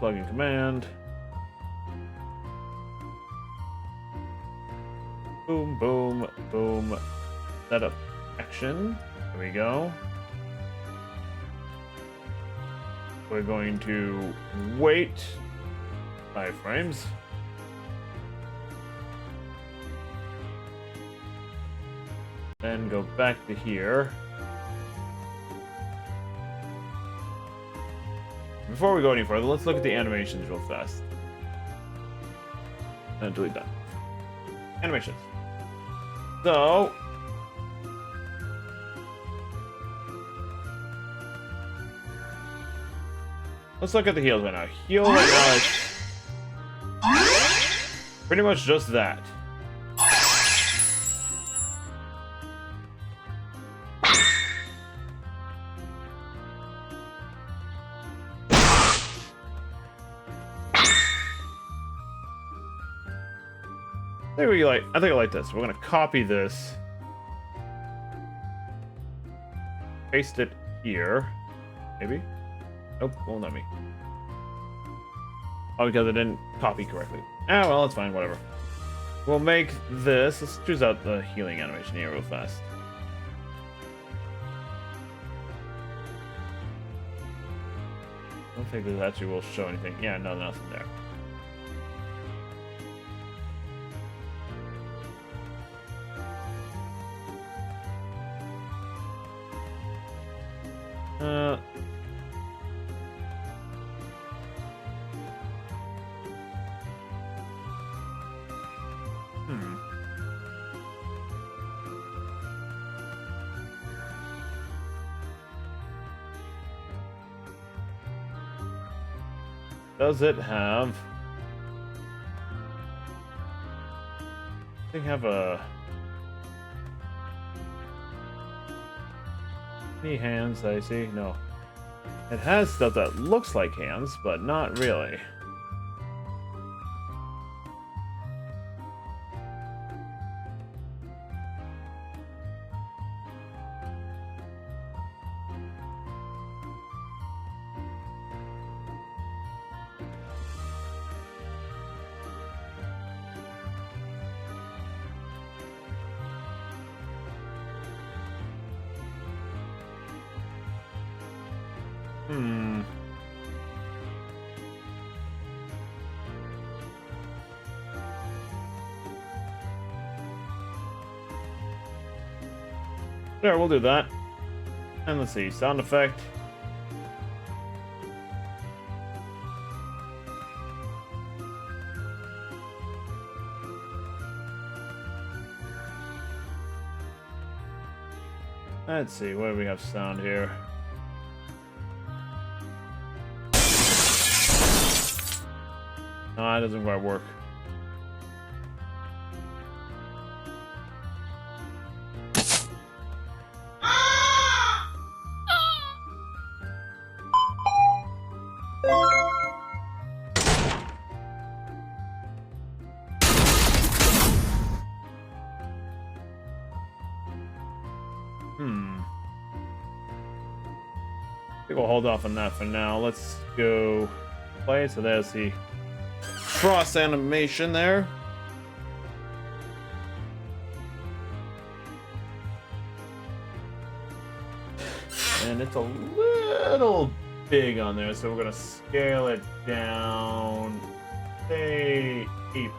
Boom, boom, boom. Setup action. There we go. We're going to wait 5 frames. Then go back to here. Before we go any further, let's look at the animations real fast. And delete that. Animations. So, let's look at the heals right now. Heal right now is pretty much just that. I think I like this. We're gonna copy this, paste it here, maybe. Nope, won't let me. Oh, because I didn't copy correctly. Ah, well, it's fine. Whatever. We'll make this. Let's choose out the healing animation here real fast. I don't think this actually will show anything. Yeah, no, nothing there. Does it have... They have a... Any hands I see? No. It has stuff that looks like hands, but not really. Hmm. There, we'll do that. And let's see, sound effect. Let's see, what do we have sound here? No, it doesn't quite work. I think we'll hold off on that for now. Let's go play. So there's the cross animation there. And it's a little big on there, so we're gonna scale it down, say 8%.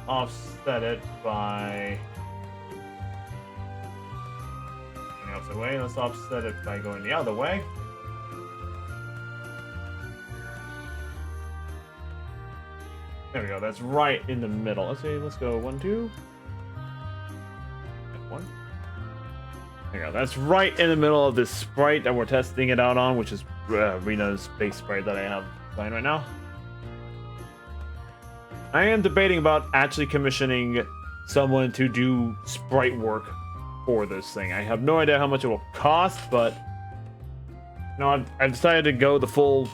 Offset it by going the opposite way. Let's offset it by going the other way. There we go. That's right in the middle. Let's go 1, 2. 1. There we go. That's right in the middle of this sprite that we're testing it out on, which is Rina's base sprite that I have playing right now. I am debating about actually commissioning someone to do sprite work for this thing. I have no idea how much it will cost, but I decided to go the full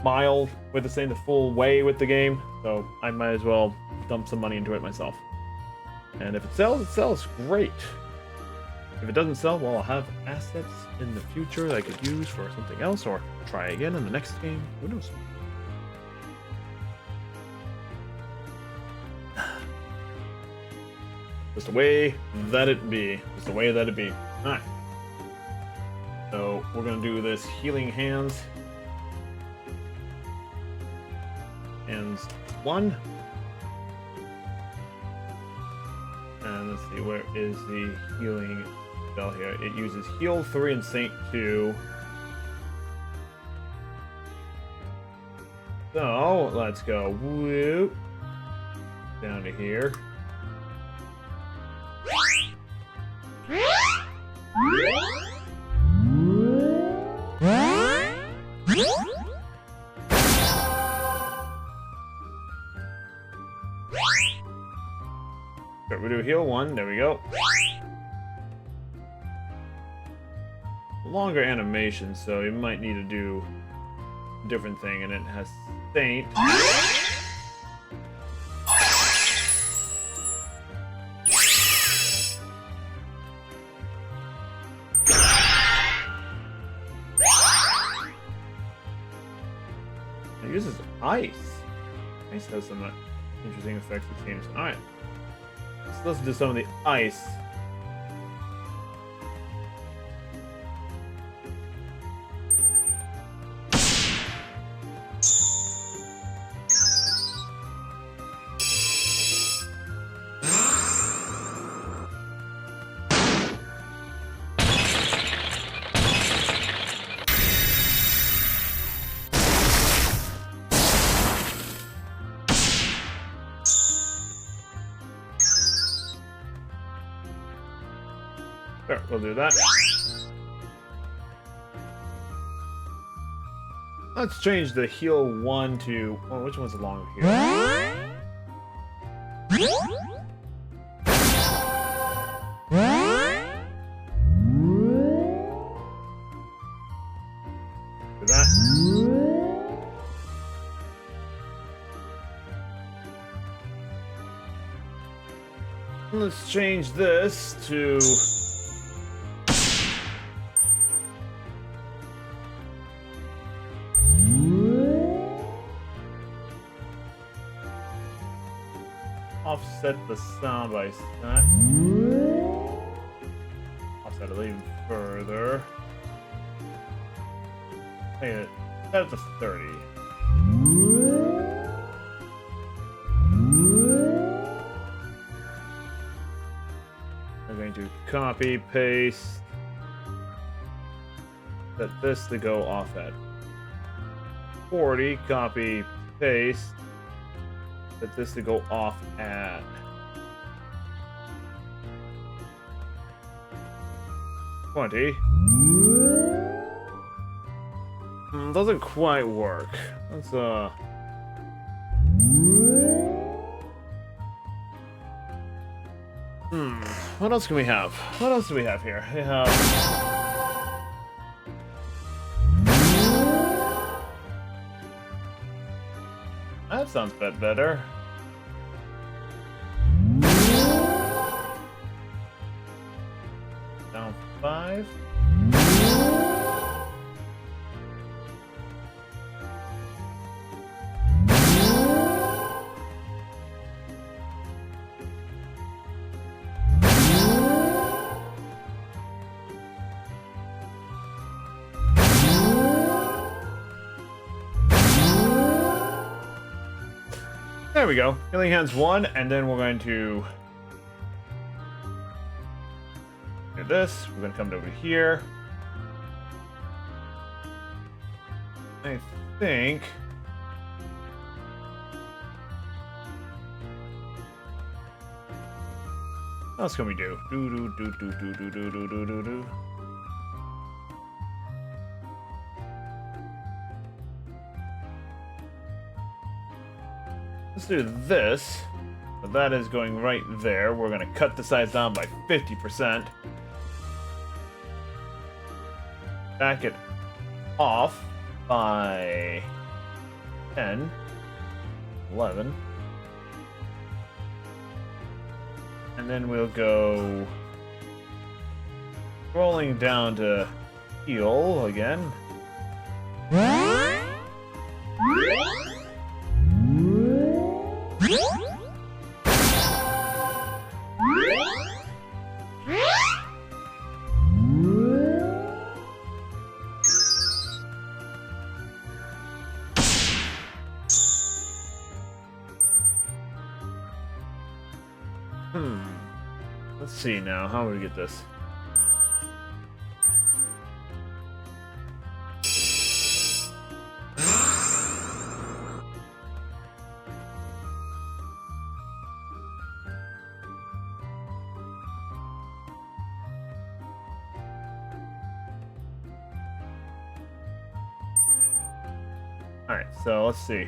mile with the thing, the full way with the game, so I might as well dump some money into it myself. And if it sells great. If it doesn't sell, well, I'll have assets in the future that I could use for something else, or try again in the next game. Who knows? Just the way that it be. Just the way that it be. Alright. So, we're gonna do this healing hands. Hands 1. And let's see, where is the healing spell here? It uses heal 3 and Saint 2. So, let's go whoop down to here. We do heal 1, there we go. Longer animation, so you might need to do a different thing, and it has Saint. It uses ice. Ice has some interesting effects, it seems. Alright. So let's do some of the ice. Sure, we'll do that. Let's change the heal 1 to... Oh, which one's the longer here? Do that. Let's change this to... Offset the sound by that. Set it even further. Set it to 30. We're going to copy, paste. Set this to go off at 40. Copy, paste. Set this to go off at 20. Doesn't quite work. Let's what else can we have? What else do we have here? We have that sounds a bit better. Down 5. There we go. Healing Hands 1, and then we're going to do this. We're going to come over here. I think what else can we do? Do. Let's do this. So that is going right there. We're going to cut the size down by 50%. Back it off by 10, 11. And then we'll go rolling down to heal again. Let's see now. How do we get this? Alright, so let's see.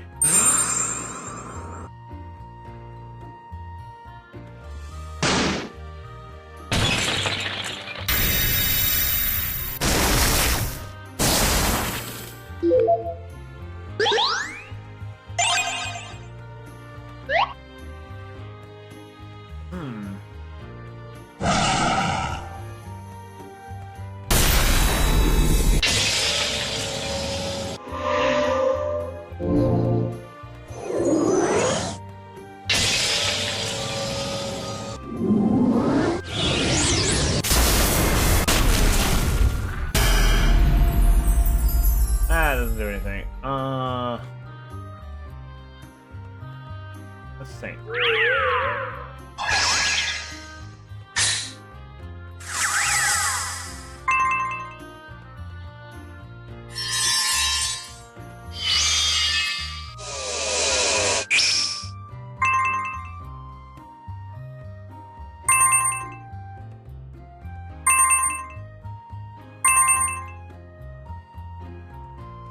That doesn't do anything. Let's see.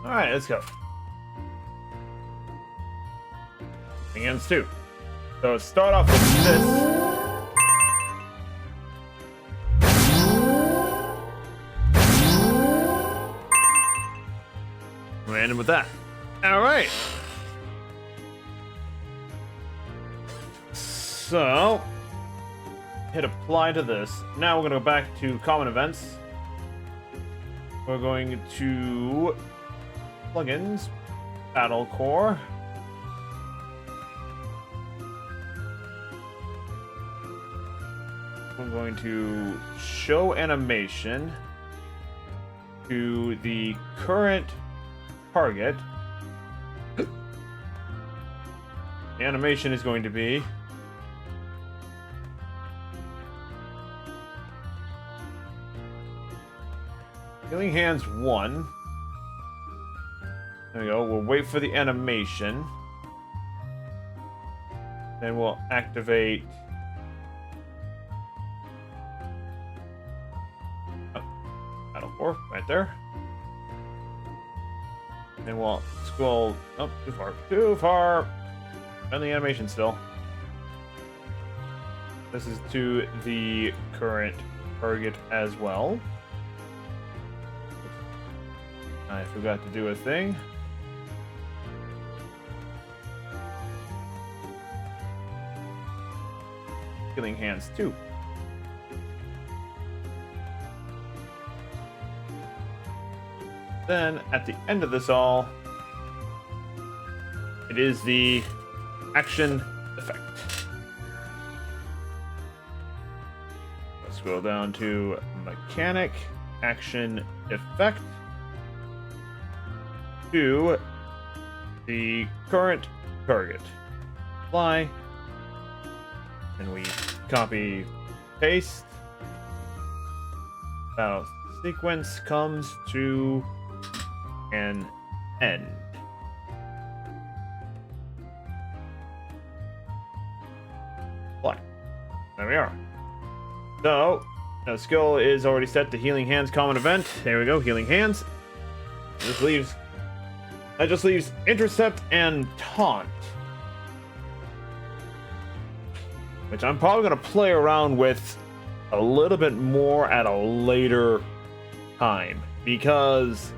Alright, let's go. Against 2. So start off with this. We end with that. Alright. So hit apply to this. Now we're gonna go back to common events. We're going to plugins, Battle Core. I'm going to show animation to the current target. The animation is going to be Healing Hands 1. There we go. We'll wait for the animation. Then we'll activate. Battle 4, right there. And we'll scroll up too far. Too far! And the animation still. This is to the current target as well. I forgot to do a thing. Healing Hands 2. Then, at the end of this all, it is the action effect. Let's scroll down to mechanic, action effect, to the current target. Apply. And we copy, paste. Now, sequence comes to an end. Apply. There we are. So, now skill is already set to Healing Hands common event. There we go, Healing Hands. That just leaves Intercept and Taunt, which I'm probably going to play around with a little bit more at a later time, because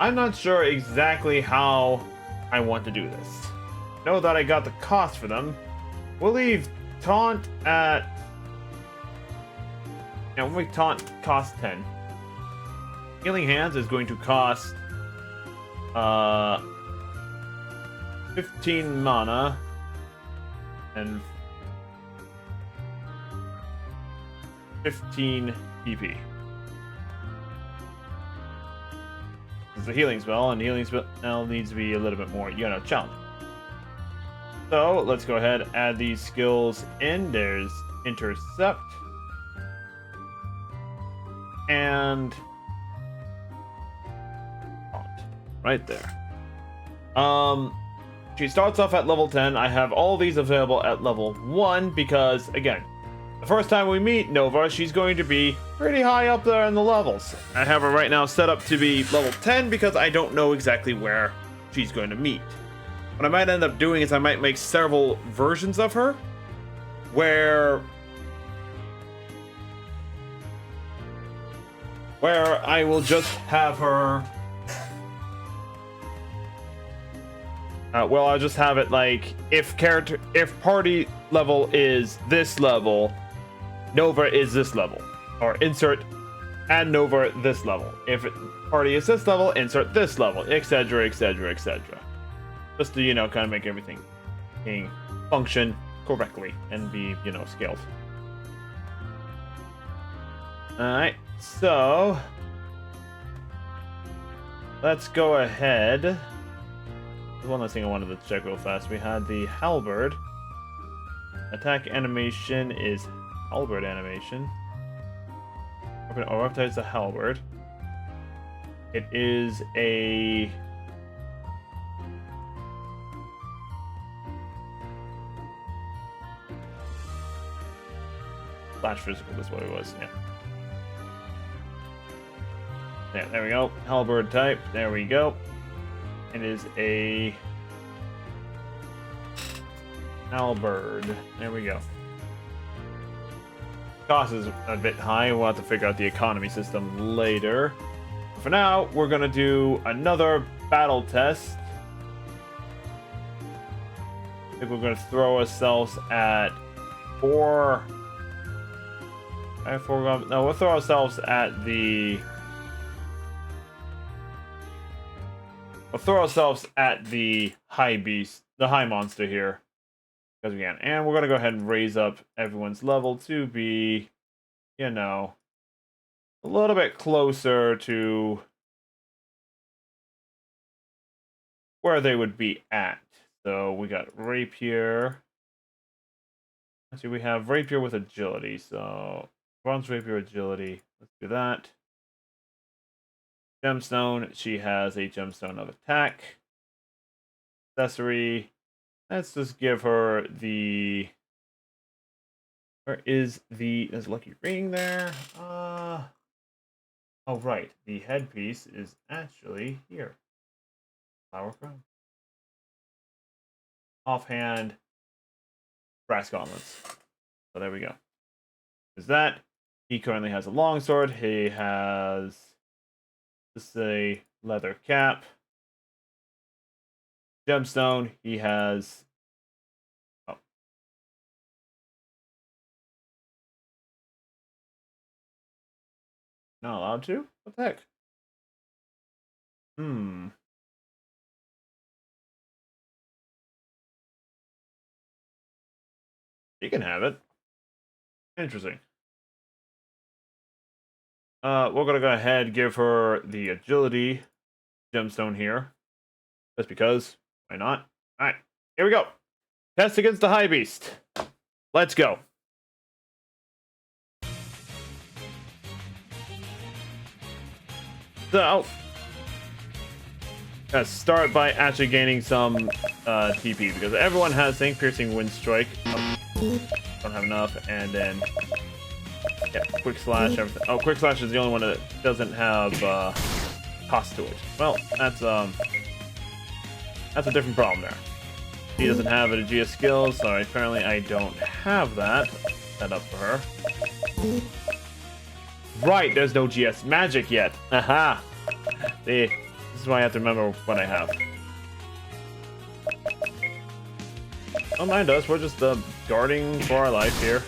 I'm not sure exactly how I want to do this. Know that I got the cost for them. We'll leave Taunt at... we'll make Taunt cost 10. Healing Hands is going to cost 15 mana and 15 PP. It's a healing spell, and healing spell needs to be a little bit more, challenging. So let's go ahead and add these skills in. There's Intercept and right there. She starts off at level 10. I have all these available at level 1 because, again, the first time we meet Nova, she's going to be pretty high up there in the levels. I have her right now set up to be level 10 because I don't know exactly where she's going to meet. What I might end up doing is I might make several versions of her where I will just have her... I'll just have it like, if party level is this level, Nova is this level. Or insert add Nova this level. If party is this level, insert this level, etc, etc, etc. Just to, kind of make everything function correctly and be, scaled. Alright, so let's go ahead. There's one last thing I wanted to check real fast. We had the Halberd. Attack animation is Halberd animation. Reptiles the Halberd. It is a... Flash physical, that's what it was, yeah. Yeah, there we go. Halberd type, there we go. It is a Halberd. There we go. Cost is a bit high. We'll have to figure out the economy system later. For now, we're going to do another battle test. I think we're going to throw ourselves at 4... No, we'll throw ourselves at the... We'll throw ourselves at the high beast, the high monster here, because we can. And we're going to go ahead and raise up everyone's level to be you know, a little bit closer to where they would be at. So we got rapier. Actually, we have rapier with agility. So bronze rapier agility. Let's do that. Gemstone. She has a gemstone of attack. Accessory. Let's just give her the. Where is there's a lucky ring there? Oh right, the headpiece is actually here. Flower crown. Offhand, brass gauntlets. So there we go. Is that he currently has a longsword? He has just a leather cap. Gemstone. He has. Oh. Not allowed to? What the heck? You can have it. Interesting. We're gonna go ahead and give her the agility gemstone here. Just because. Why not? Alright, here we go. Test against the High Beast. Let's go. So, let's start by actually gaining some TP, because everyone has St. Piercing Wind Strike. Oh, don't have enough, and then yeah, Quick Slash, everything. Oh, Quick Slash is the only one that doesn't have cost to it. Well, that's a different problem there. He doesn't have an Aegis skill, so apparently I don't have that set up for her. Right, there's no GS magic yet. Aha! See, this is why I have to remember what I have. Don't mind us, we're just guarding for our life here.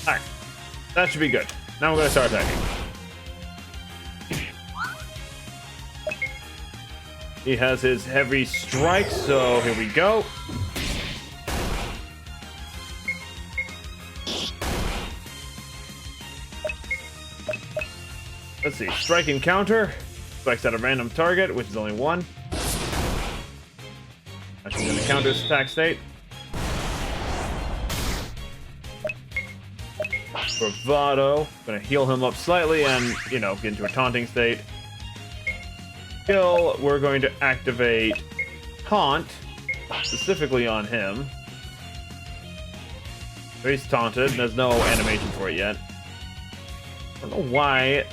Alright, that should be good. Now we're gonna start attacking. He has his heavy strike, so here we go. Let's see, strike and counter. Strikes at a random target, which is only one. Actually gonna counter his attack state. Bravado. Gonna heal him up slightly and, you know, get into a taunting state. Skill, we're going to activate Taunt, specifically on him. So he's taunted, there's no animation for it yet. I don't know why.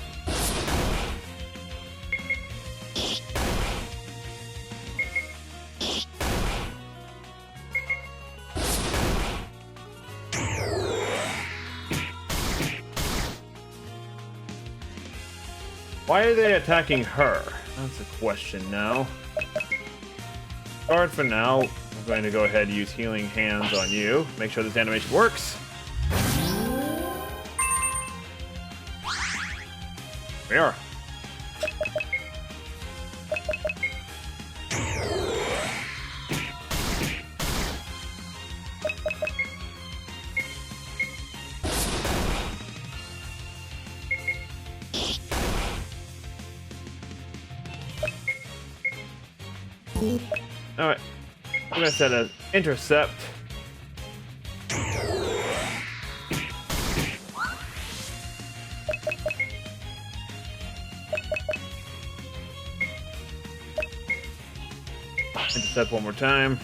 Why are they attacking her? That's a question now. Guard for now. We're going to go ahead and use Healing Hands on you. Make sure this animation works. We are. Alright, I'm gonna set an intercept. Intercept one more time.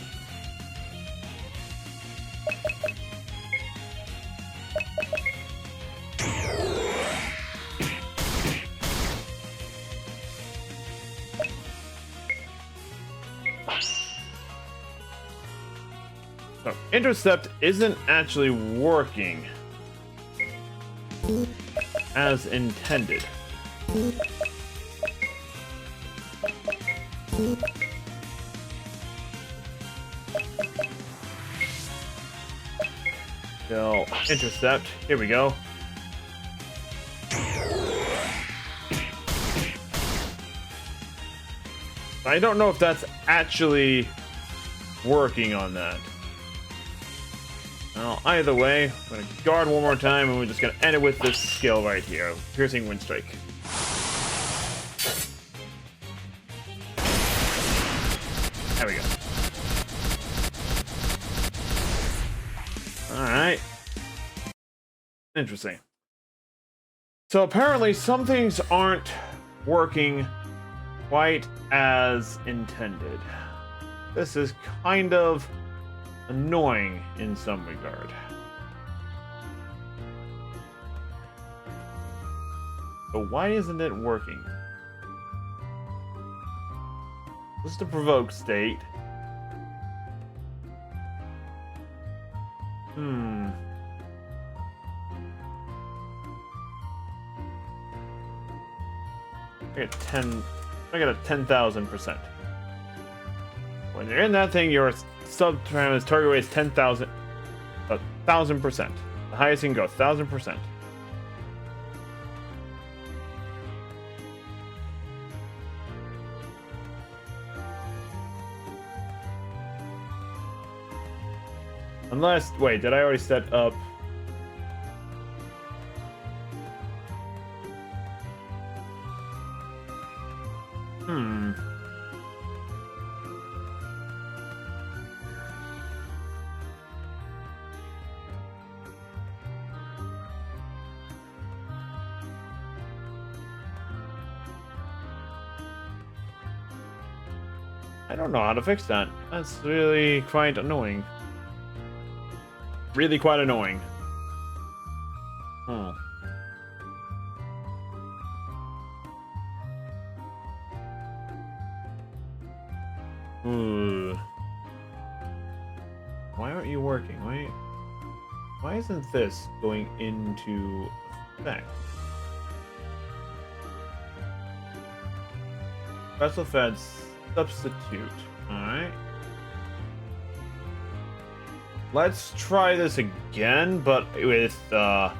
So, intercept isn't actually working as intended. So, intercept. Here we go. I don't know if that's actually working on that. Well, either way, I'm gonna guard one more time, and we're just gonna end it with this skill right here, Piercing Wind Strike. There we go. Alright. Interesting. So apparently some things aren't working quite as intended. This is kind of annoying in some regard. So why isn't it working? This is the provoke state. I got a 10,000%. When you're in that thing, your subtramas target rate is 10,000, 1,000%. The highest you can go, 1,000%. Unless, wait, did I already set up? I don't know how to fix that. That's really quite annoying. Really quite annoying. Why aren't you working? Why isn't this going into effect? Special Feds substitute. Alright. Let's try this again, but with 4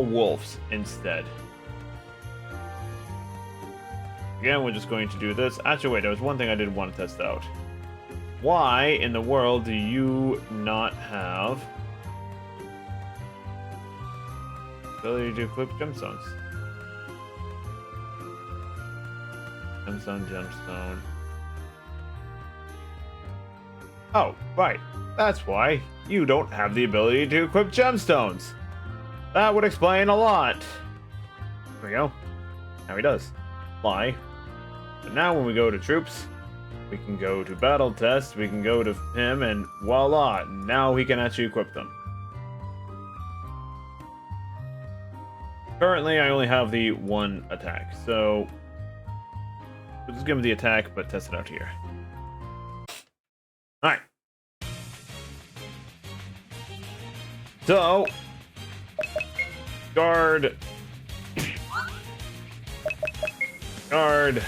wolves instead. Again, we're just going to do this. Actually, wait, there was one thing I did want to test out. Why in the world do you not have ability to equip gemstones? Gemstone. Oh, right. That's why you don't have the ability to equip gemstones. That would explain a lot. There we go. Now he does. Why? But now when we go to troops, we can go to battle test, we can go to him, and voila, now we can actually equip them. Currently, I only have the 1 attack, so we'll just give him the attack, but test it out here. Alright. So, guard. Guard.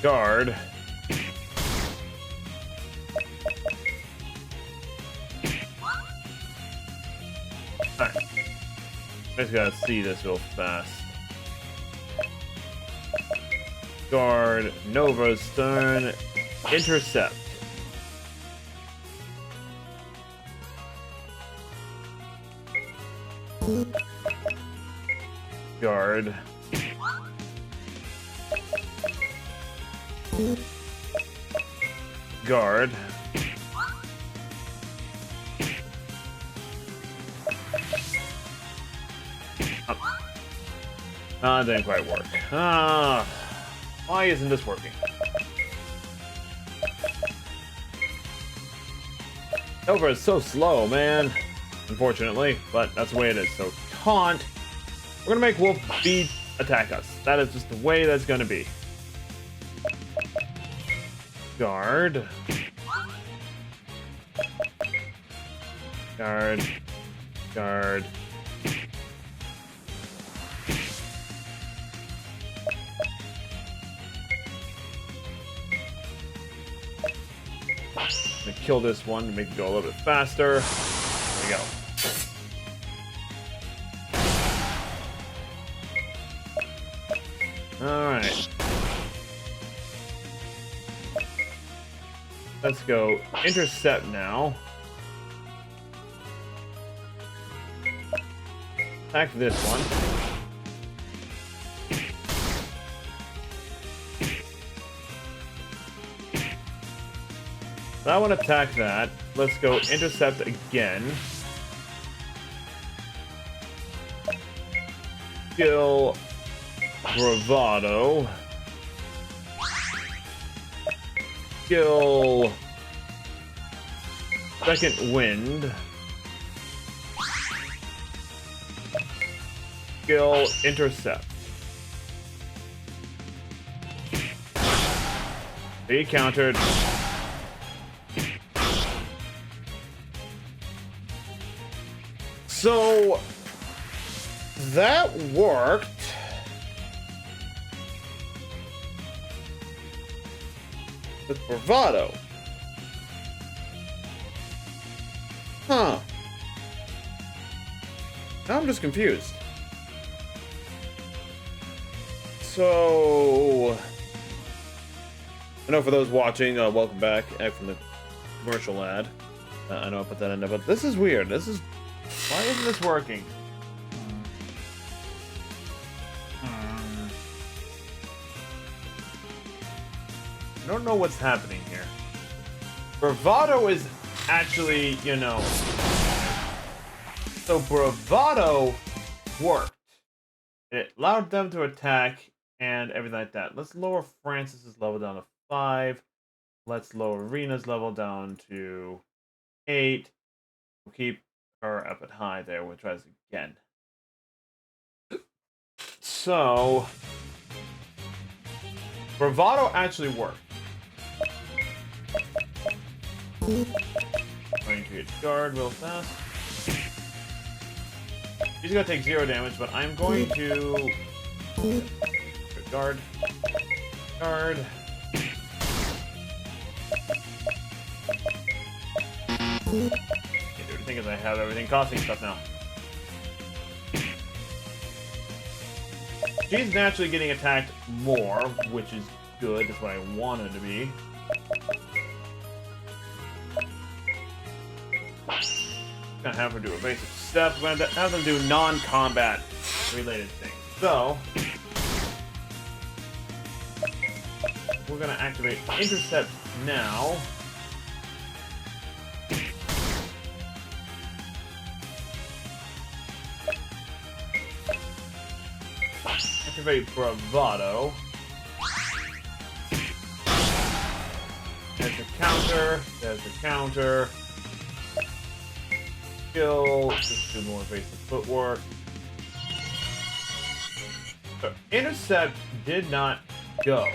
Guard. Alright. Just gotta see this real fast. Guard, Nova Stern, intercept. Guard. Guard. That didn't quite work. Why isn't this working? Nova is so slow, man. Unfortunately, but that's the way it is. So taunt. We're gonna make Wolf speed attack us. That is just the way that's gonna be. Guard. Guard. Guard. I'm gonna kill this one to make it go a little bit faster. There we go. Alright. Let's go intercept now. Attack this one. That one attack that. Let's go intercept again. Kill Bravado. Kill Second Wind. Kill Intercept. He countered. So that worked. With Bravado. Huh. Now I'm just confused. So I know for those watching, welcome back from the commercial ad. I know I put that in there, but this is weird. This is... Why isn't this working? I don't know what's happening here. Bravado is actually, you know... So Bravado worked. It allowed them to attack and everything like that. Let's lower Francis's level down to 5. Let's lower Rena's level down to 8. We'll keep her up at high there. We'll try this again. So... Bravado actually worked. Going to hit guard real fast. He's gonna take 0 damage, but I'm going to guard. Guard. The thing is, I have everything costing stuff now. She's naturally getting attacked more, which is good. That's what I wanted to be. Gonna have her do a basic step. We're gonna have them do non-combat related things. So we're gonna activate intercept now. Activate Bravado. There's the counter. There's the counter. Just do more basic footwork. So intercept did not go.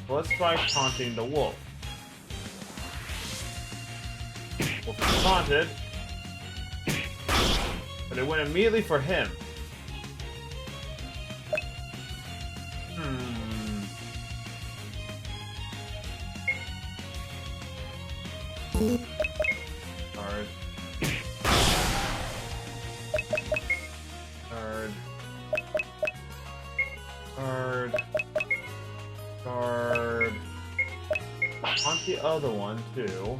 So let's try taunting the wolf. Wolf is taunted, but it went immediately for him. Guard. Guard. Guard. Guard. On the other one, too.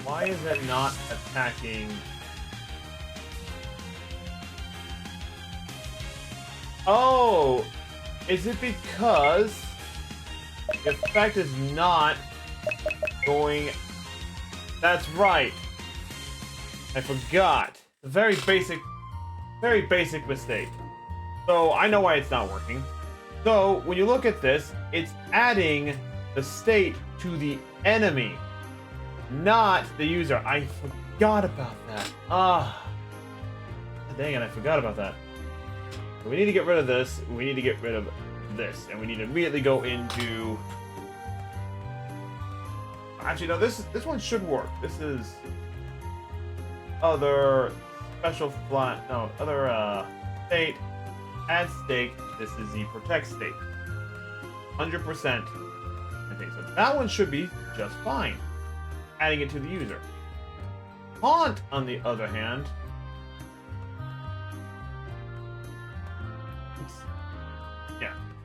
Why is it not attacking? Oh! Is it because the effect is not going... That's right! I forgot. A very basic mistake. So, I know why it's not working. So, when you look at this, it's adding the state to the enemy, not the user. I forgot about that. Dang it, I forgot about that. So we need to get rid of this, we need to get rid of this, and we need to immediately go into... Actually, no, this one should work. This is... Other special flat... No, other state. Add stake. This is the protect state. 100%. I think so. That one should be just fine. Adding it to the user. Taunt, on the other hand,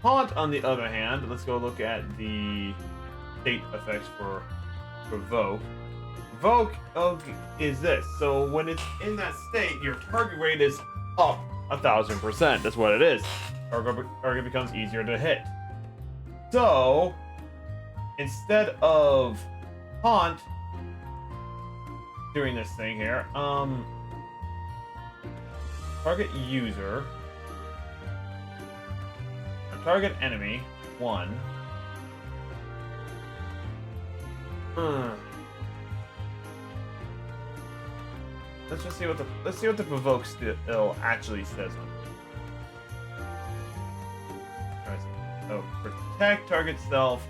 Taunt, on the other hand, let's go look at the state effects for Provoke. Provoke is this. So when it's in that state, your target rate is up 1,000%. That's what it is. Target becomes easier to hit. So instead of Taunt doing this thing here, target user, target enemy 1. Let's just see what the provoke skill actually says on it. So protect target self.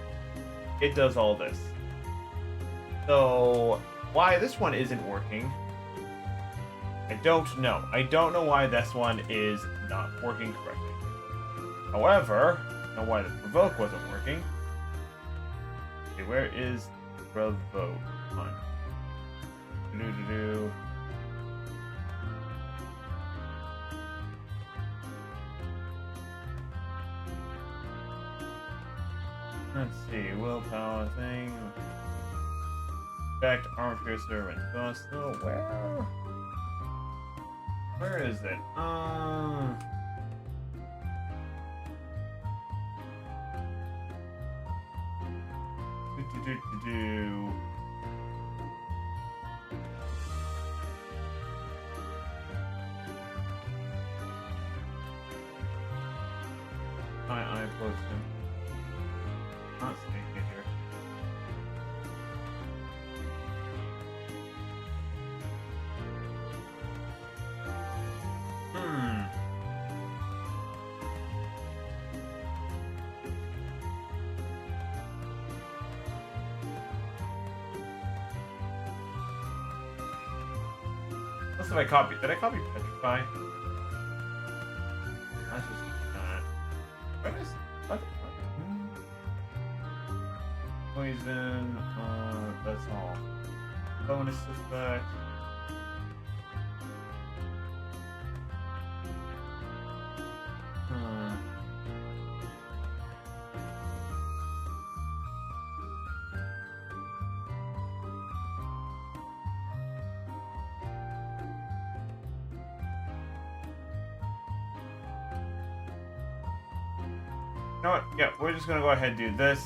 It does all this. So why this one isn't working, I don't know. I don't know why this one is not working correctly. However, I know why the provoke wasn't working. Okay, where is provoke? On. Let's see, willpower thing. Effect, armor piercer, and bust. Oh, where is it? I posted. Not seeing it here. Unless if I copy, did I copy Petrify? That's just what is what? Poison, that's all. Bonus effect. You know what? Yeah, we're just gonna go ahead and do this.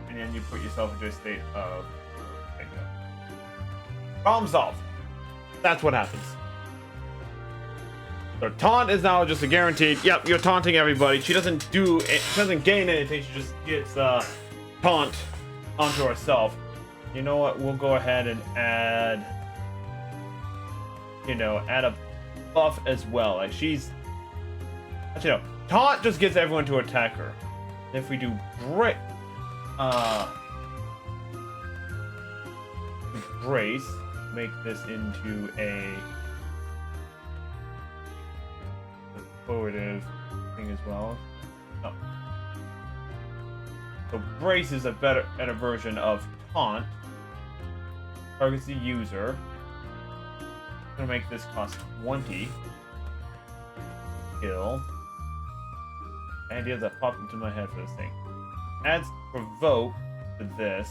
And then you put yourself into a state of... Problem solved. That's what happens. So taunt is now just a guaranteed. Yep, you're taunting everybody. She doesn't gain anything. She just gets taunt onto herself. You know what? We'll go ahead and add, add a buff as well. Like she's, actually no, taunt just gets everyone to attack her. If we do brace, make this into a supportive thing as well. Oh. So brace is a better version of taunt. Targets the user. I'm gonna make this cost 20. Kill. Ideas that popped into my head for this thing. Adds provoke to this.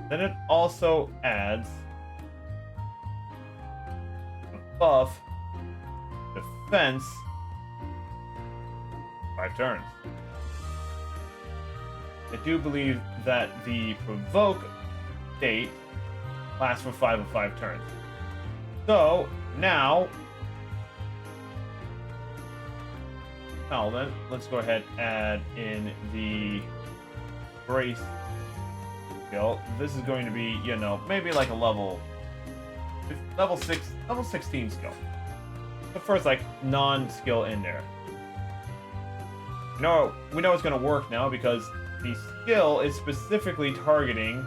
Then it also adds a buff defense 5 turns. I do believe that the provoke state lasts for 5 of 5 turns. So now then let's go ahead and add in the brace skill. This is going to be, maybe like a level 16 skill. The first like non-skill in there. We know it's going to work now because the skill is specifically targeting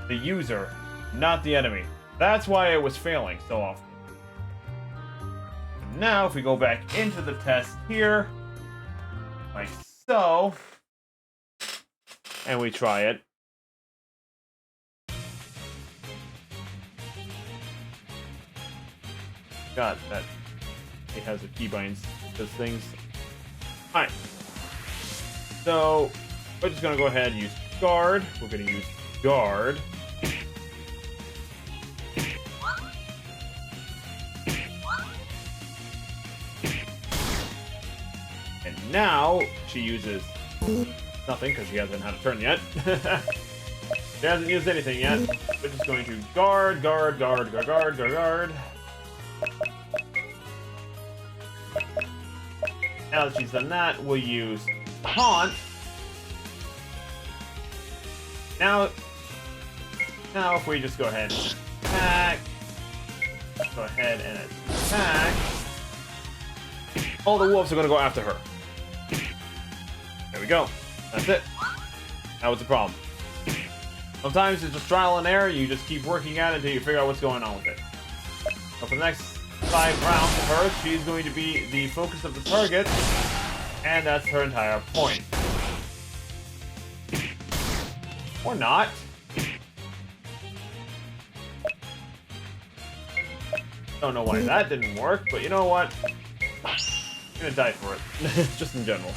the user, not the enemy. That's why it was failing so often. And now, if we go back into the test here, like so, and we try it. God, that it has a keybinds. Those things. Alright. So, we're just gonna go ahead and use guard. We're gonna use guard. And now she uses nothing because she hasn't had a turn yet. She hasn't used anything yet. We're just going to guard, guard, guard, guard, guard, guard, guard. Now that she's done that, we'll use taunt. Now if we just go ahead and attack, go ahead and attack, all the wolves are going to go after her. There we go. That's it. That was the problem. Sometimes it's just trial and error. You just keep working at it until you figure out what's going on with it. So for the next 5 rounds of her, she's going to be the focus of the target, and that's her entire point. Or not. Don't know why that didn't work, but you know what? I'm gonna die for it. Just in general.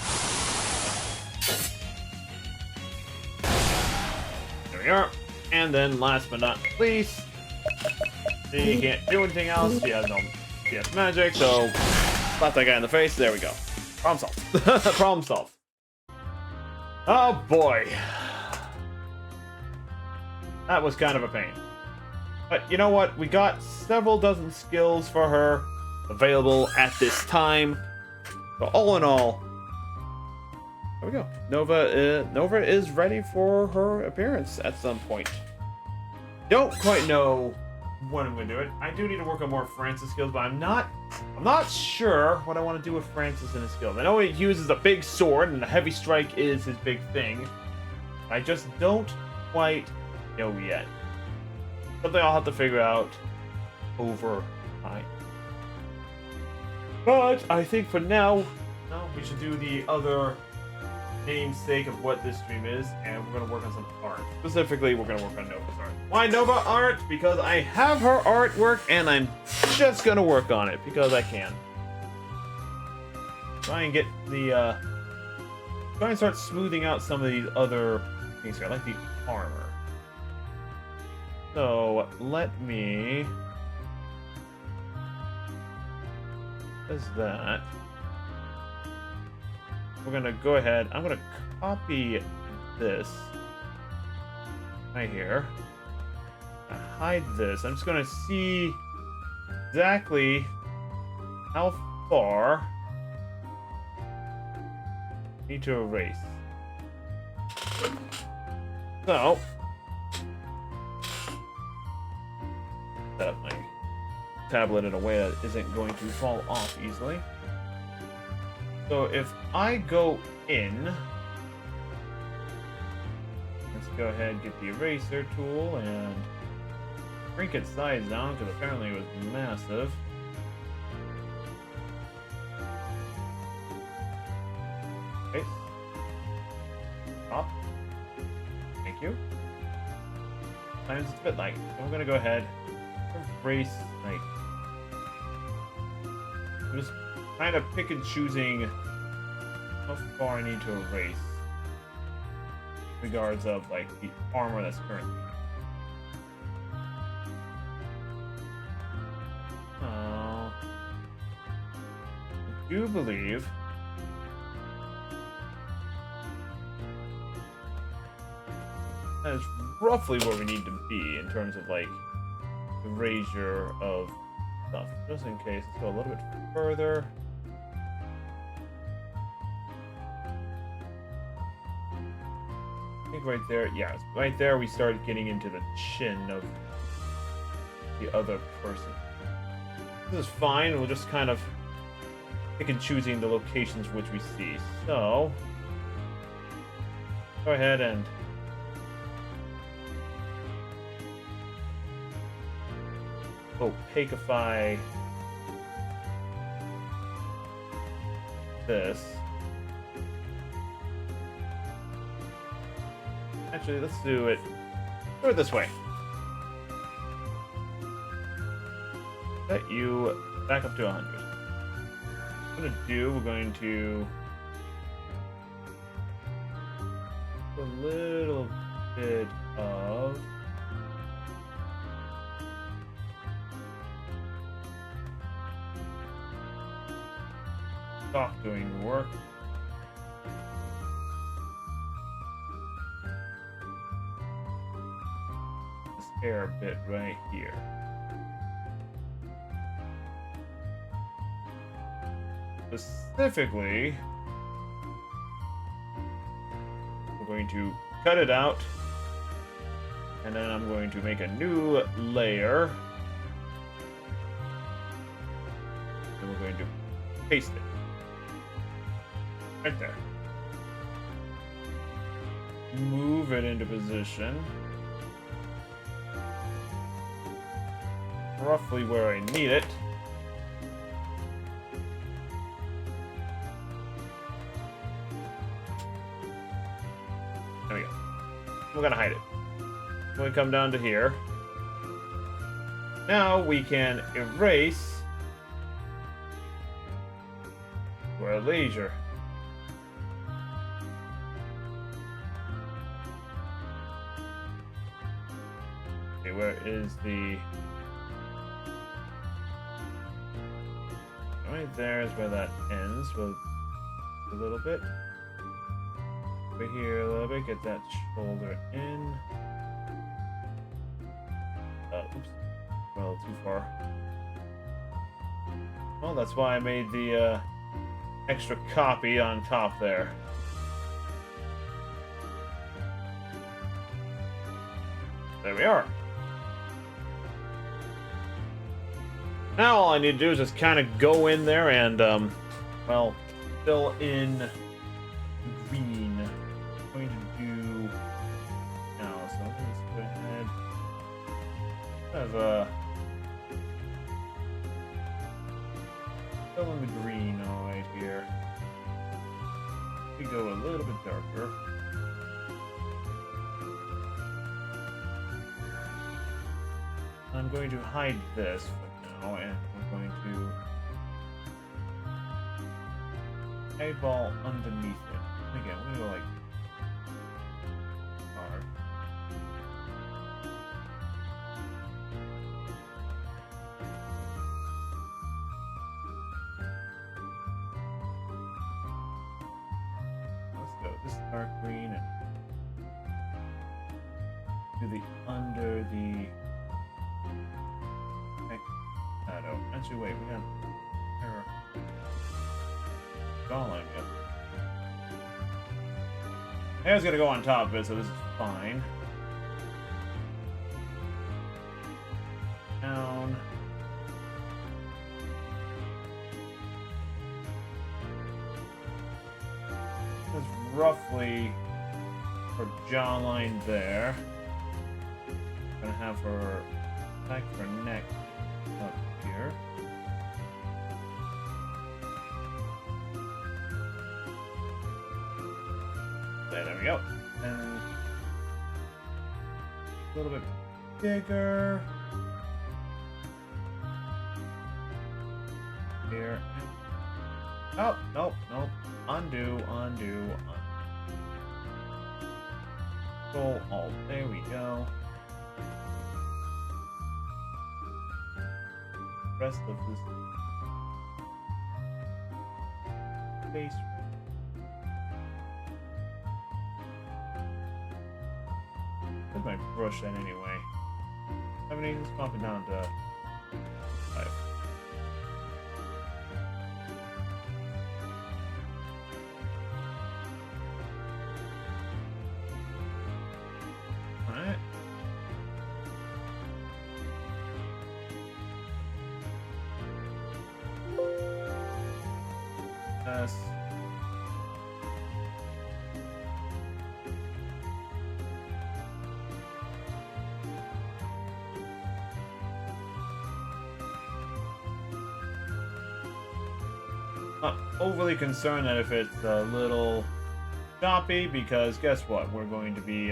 There we are. And then last but not least, she can't do anything else. She has no PS magic, so slap that guy in the face. There we go. Problem solved. Problem solved. Oh boy. That was kind of a pain. But you know what? We got several dozen skills for her available at this time. So all in all, there we go. Nova is ready for her appearance at some point. Don't quite know when I'm going to do it. I do need to work on more Francis skills, but I'm not sure what I want to do with Francis and his skills. I know he uses a big sword, and the heavy strike is his big thing. I just don't quite know yet. Something I'll have to figure out over time. But I think for now, we should do the other namesake of what this stream is, and we're going to work on some art. Specifically, we're going to work on Nova's art. Why Nova art? Because I have her artwork, and I'm just going to work on it because I can. Try and get the, try and start smoothing out some of these other things here. I like the armor. So, let me... Does that... We're gonna go ahead. I'm gonna copy this right here. Hide this. I'm just gonna see exactly how far I need to erase. So set up my tablet in a way that isn't going to fall off easily. So if I go in, let's go ahead and get the eraser tool and shrink its size down because apparently it was massive. Okay. Stop. Thank you. Sometimes it's a bit light. So we're gonna go ahead and erase, like, I'm just kind of pick and choosing how far I need to erase in regards of like the armor that's currently. I do believe that is roughly where we need to be in terms of like erasure of stuff. Just in case, let's go a little bit further. I think right there, yeah, right there we started getting into the chin of the other person. This is fine, we'll just kind of pick and choosing the locations which we see. So, go ahead and opaquify this. Actually, let's do it this way. Set you back up to 100. What we're going to do, we're going to a little bit of stock doing work. This air bit right here. Specifically, we're going to cut it out, and then I'm going to make a new layer, and we're going to paste it right there. Move it into position, roughly where I need it. There we go. We're gonna hide it. When we come down to here, now we can erase for our leisure. Okay, where is the... Right there is where that ends. We'll a little bit. Over here a little bit, get that shoulder in. Oops. Well, too far. Well, that's why I made the extra copy on top there. There we are. Now all I need to do is just kind of go in there and, well, fill in green. I'm going to do now, so I'm going to just go ahead. Have fill in the green all right here. We go a little bit darker. I'm going to hide this for now, and we're going to eyeball underneath it. Again, we're going to go like hard. Let's go this dark green and do the under the shadow. Actually, wait, we got error. Jawline, yep. Hair's gonna go on top of it, so this is fine. Down. This is roughly her jawline there. Gonna have her back of her neck up here. There we go. And a little bit bigger. Here. Oh, nope, nope. Undo, undo, undo. Control Alt. There we go. Rest of this face. Where's my brush at anyway? I mean, let's pump it down to 5. Alright. Not overly concerned that if it's a little choppy, because guess what? We're going to be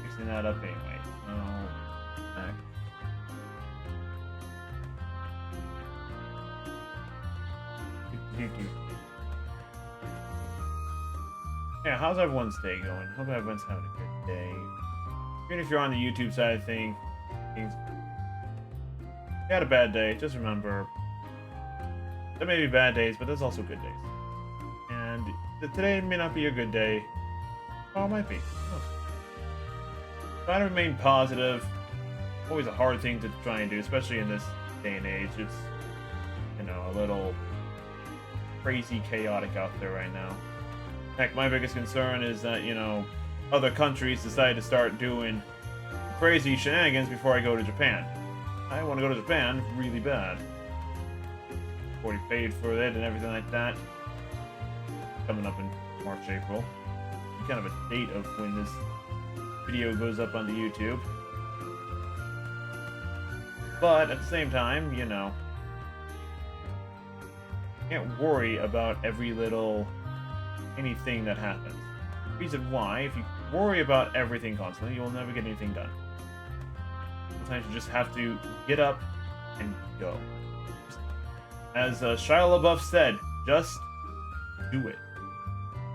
fixing that up anyway. Back. Yeah, how's everyone's day going? Hope everyone's having a good day. Even if you're on the YouTube side of things, you had a bad day, just remember, there may be bad days, but there's also good days. And today may not be a good day. Oh, it might be. Try to remain positive. Always a hard thing to try and do, especially in this day and age. It's, you know, a little crazy chaotic out there right now. Heck, my biggest concern is that, you know, other countries decide to start doing crazy shenanigans before I go to Japan. I want to go to Japan really bad. Already paid for it and everything like that. Coming up in March, April. Kind of a date of when this video goes up on the YouTube. But at the same time, you know, can't worry about every little anything that happens. Reason why, if you worry about everything constantly, you will never get anything done. Sometimes you just have to get up and go. As Shia LaBeouf said, just do it.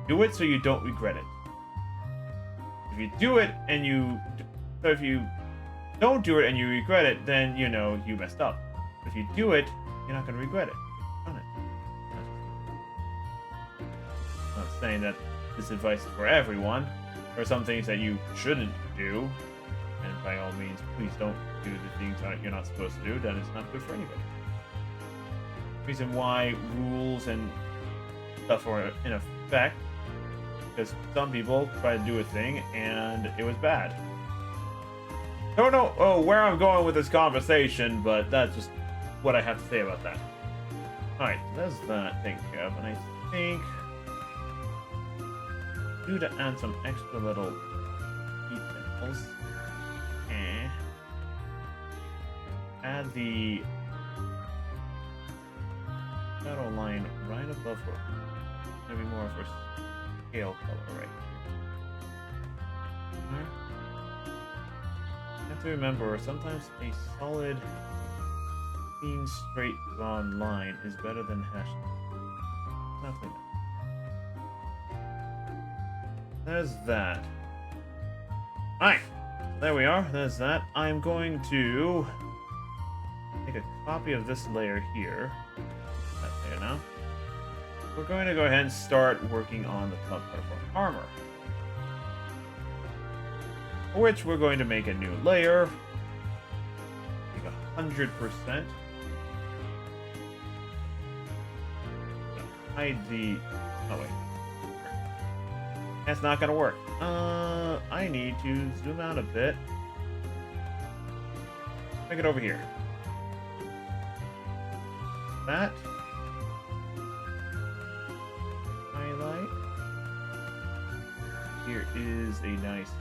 Do it so you don't regret it. If you do it and so if you don't do it and you regret it, then you know you messed up. If you do it, you're not going to regret it. You've done it. I'm not saying that this advice is for everyone. There are some things that you shouldn't do, and by all means, please don't do the things that you're not supposed to do. Then it's not good for anybody. Reason why rules and stuff are in effect, because some people try to do a thing and it was bad. Don't know where I'm going with this conversation, but that's just what I have to say about that. Alright, that's that taken care of, and I think due to add some extra little details, add the shadow line right above her. Maybe more of her scale color right here. You have to remember, sometimes a solid, clean, straight drawn line is better than hashed. Nothing. There's that. Alright, there we are. There's that. I'm going to make a copy of this layer here. That layer now. We're going to go ahead and start working on the top part of our armor. For which we're going to make a new layer. Like 100%. Hide the... Oh, wait. That's not gonna work. I need to zoom out a bit. Make it over here. That. Highlight. Here is a nice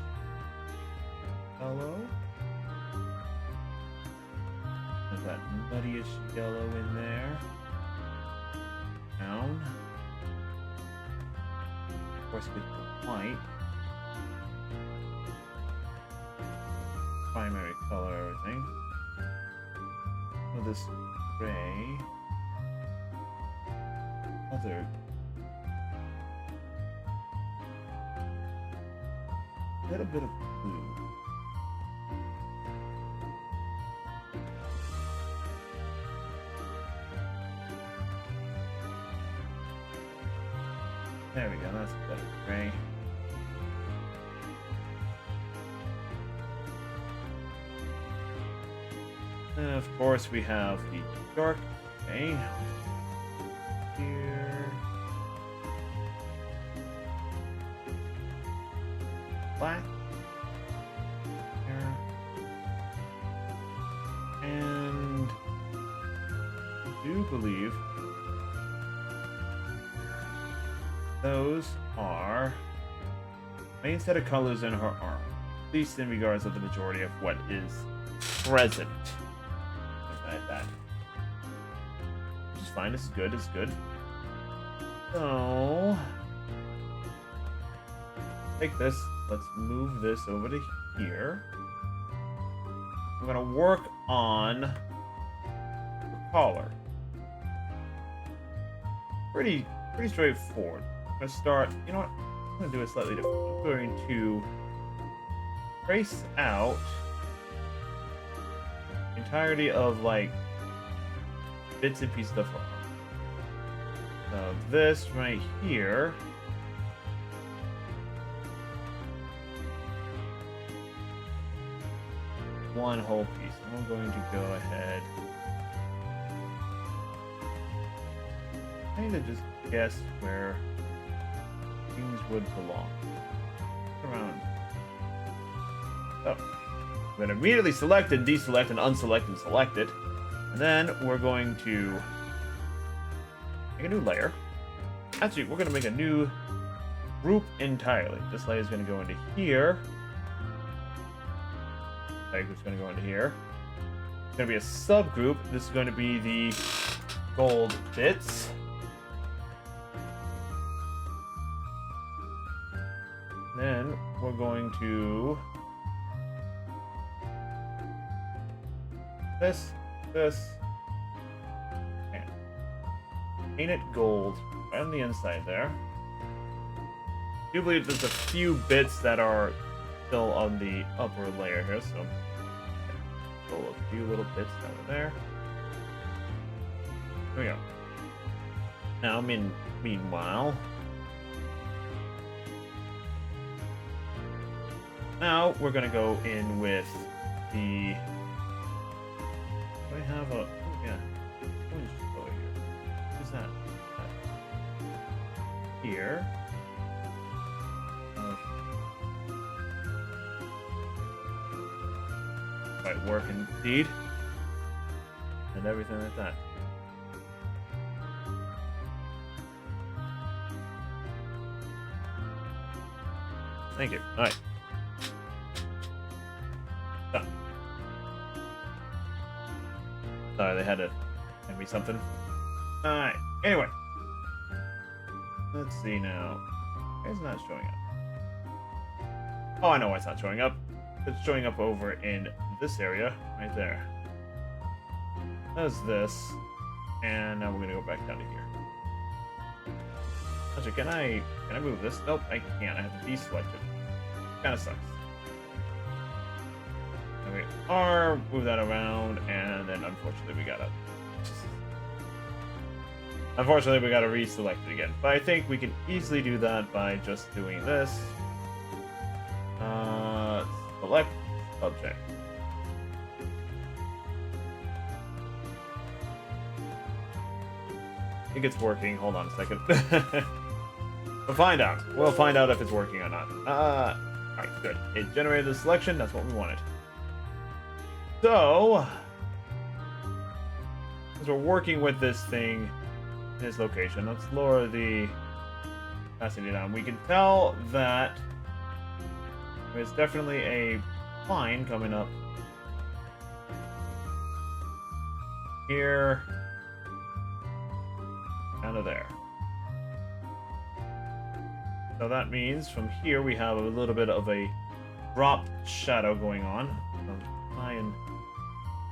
yellow. There's that muddyish yellow in there. Down. Of course, with the white. Primary color, everything. With this gray. Other. A little bit of blue. There we go, that's better gray. And of course we have the dark gray. Here. Black. Here. And I do believe those are main set of colors in her arm, at least in regards of the majority of what is present. Like that. Which is fine, this is good, this is good. So, take this, let's move this over to here. I'm gonna work on the collar. Pretty straightforward. Let's start, you know what? going to do it slightly different. I'm going to trace out the entirety of like bits and pieces of armor. So this right here. One whole piece. I'm going to go ahead. Kind of just guess where things would belong. Around. Oh. I'm going to immediately select and deselect and unselect and select it. And then we're going to make a new layer. Actually, we're going to make a new group entirely. This layer is going to go into here. It's going to go into here. It's going to be a subgroup. This is going to be the gold bits. Then we're going to this, and paint it gold right on the inside there. I do believe there's a few bits that are still on the upper layer here, so pull a few little bits down there. There we go. Now, meanwhile, now we're gonna go in with the. Do I have a? Oh yeah. Let me just go here. Who's that? Here. Might work indeed. And everything like that. Thank you. Alright. Done. Sorry, they had to send me something. Alright. Anyway. Let's see now. Why is it not showing up? Oh, I know why it's not showing up. It's showing up over in this area, right there. Does this, and now we're gonna go back down to here. Actually, can I move this? Nope, I can't. I have to deselect it. Kinda sucks. There we are. Move that around, and then unfortunately we gotta reselect it again. But I think we can easily do that by just doing this. Select object. I think it's working. Hold on a second. We'll find out. We'll find out if it's working or not. Alright, good. It generated the selection. That's what we wanted. So, as we're working with this thing in this location, let's lower the opacity down. We can tell that there's definitely a line coming up here, down to there. So that means from here we have a little bit of a drop shadow going on. So try and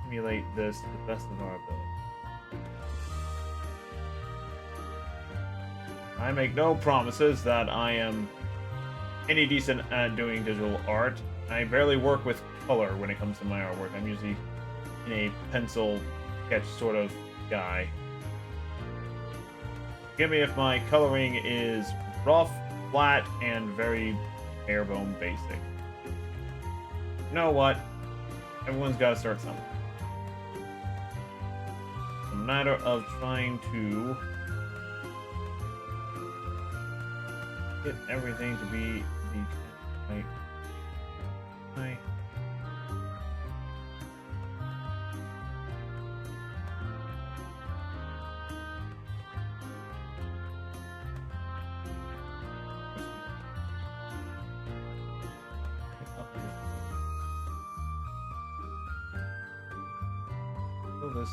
simulate this to the best of our ability. I make no promises that I am any decent at doing digital art. I barely work with color when it comes to my artwork. I'm usually in a pencil sketch sort of guy. Forgive me if my coloring is rough, flat, and very bare-bone basic. You know what? Everyone's got to start somewhere. It's a matter of trying to get everything to be right. This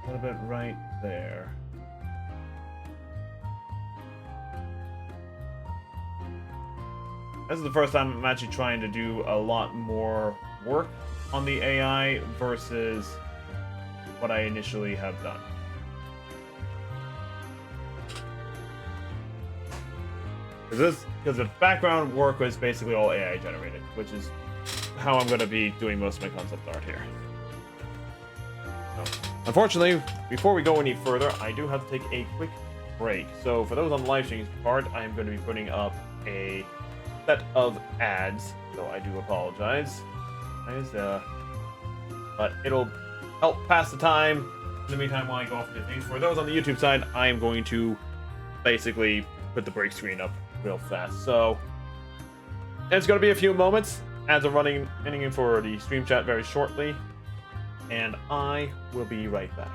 a little bit right there. This is the first time I'm actually trying to do a lot more work on the AI versus what I initially have done. Because the background work was basically all AI generated, which is how I'm going to be doing most of my concept art here. So, unfortunately, before we go any further, I do have to take a quick break. So for those on the live streams part, I am going to be putting up a set of ads. So I do apologize, but it'll help pass the time. In the meantime, while I go off and do things, for those on the YouTube side, I am going to basically put the break screen up real fast. So it's going to be a few moments. Ads are running in for the stream chat very shortly, and I will be right back.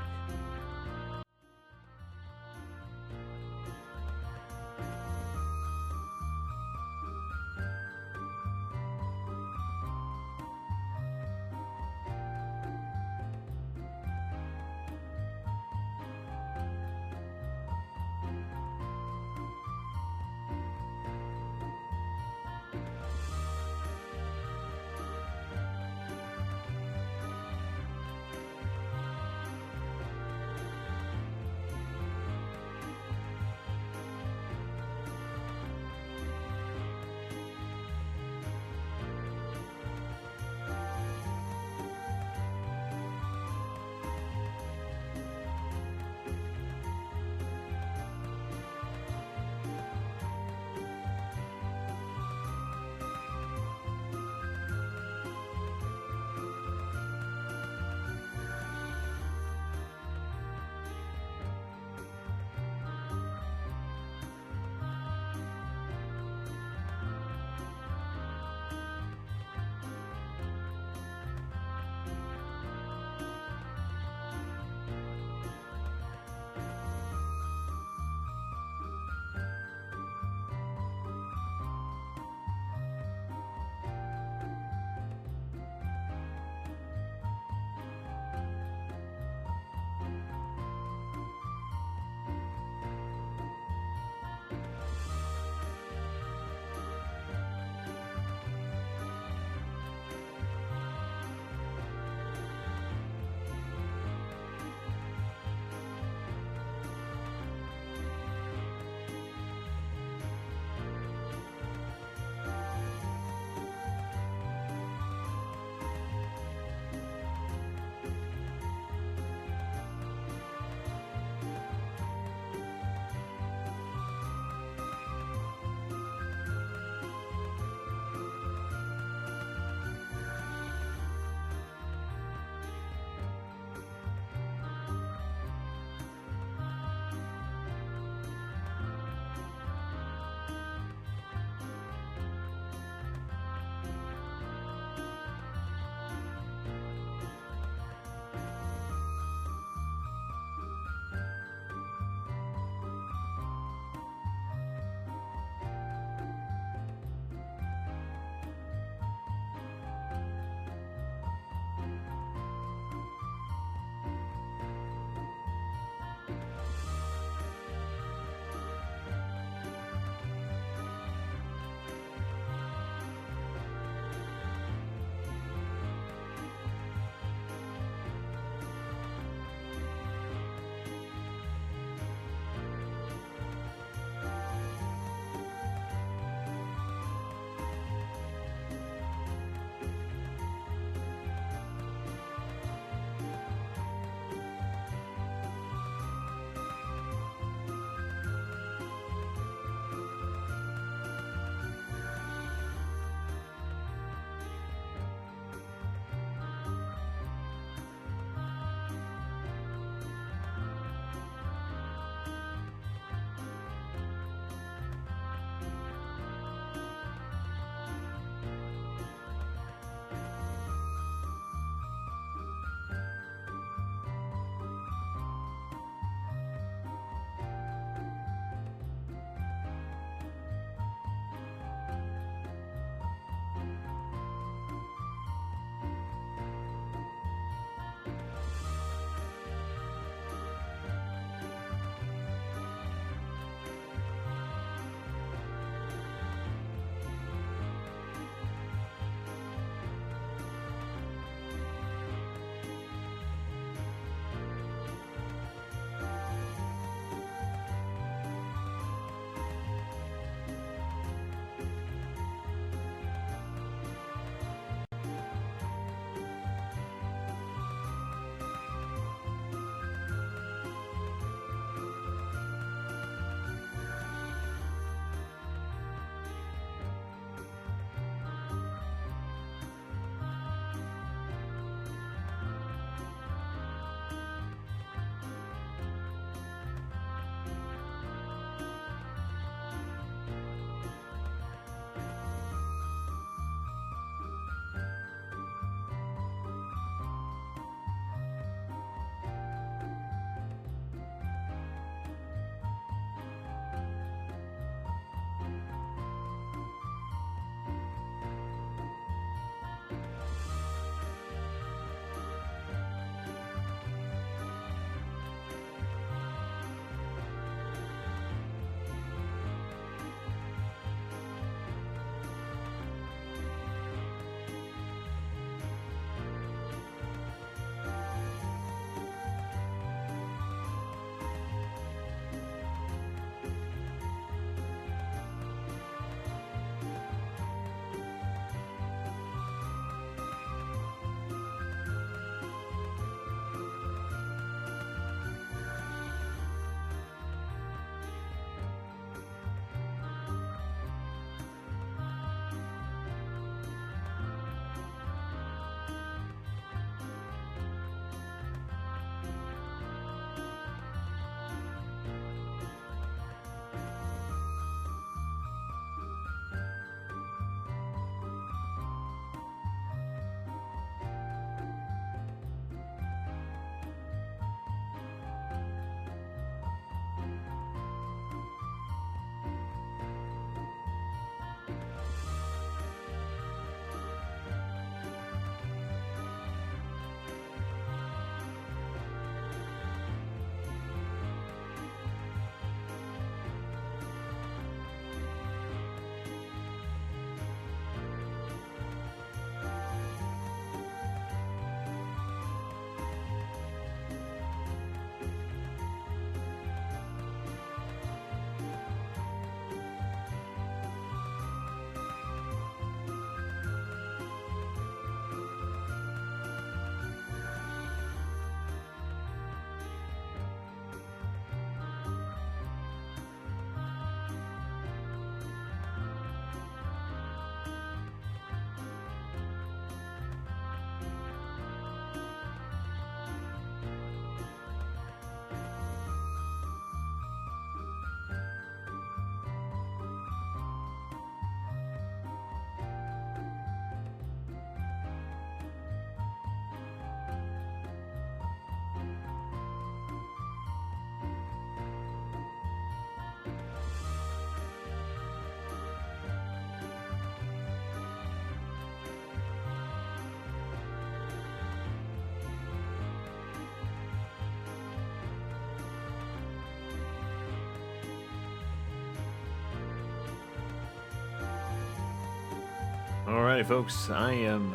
Alrighty, folks, I am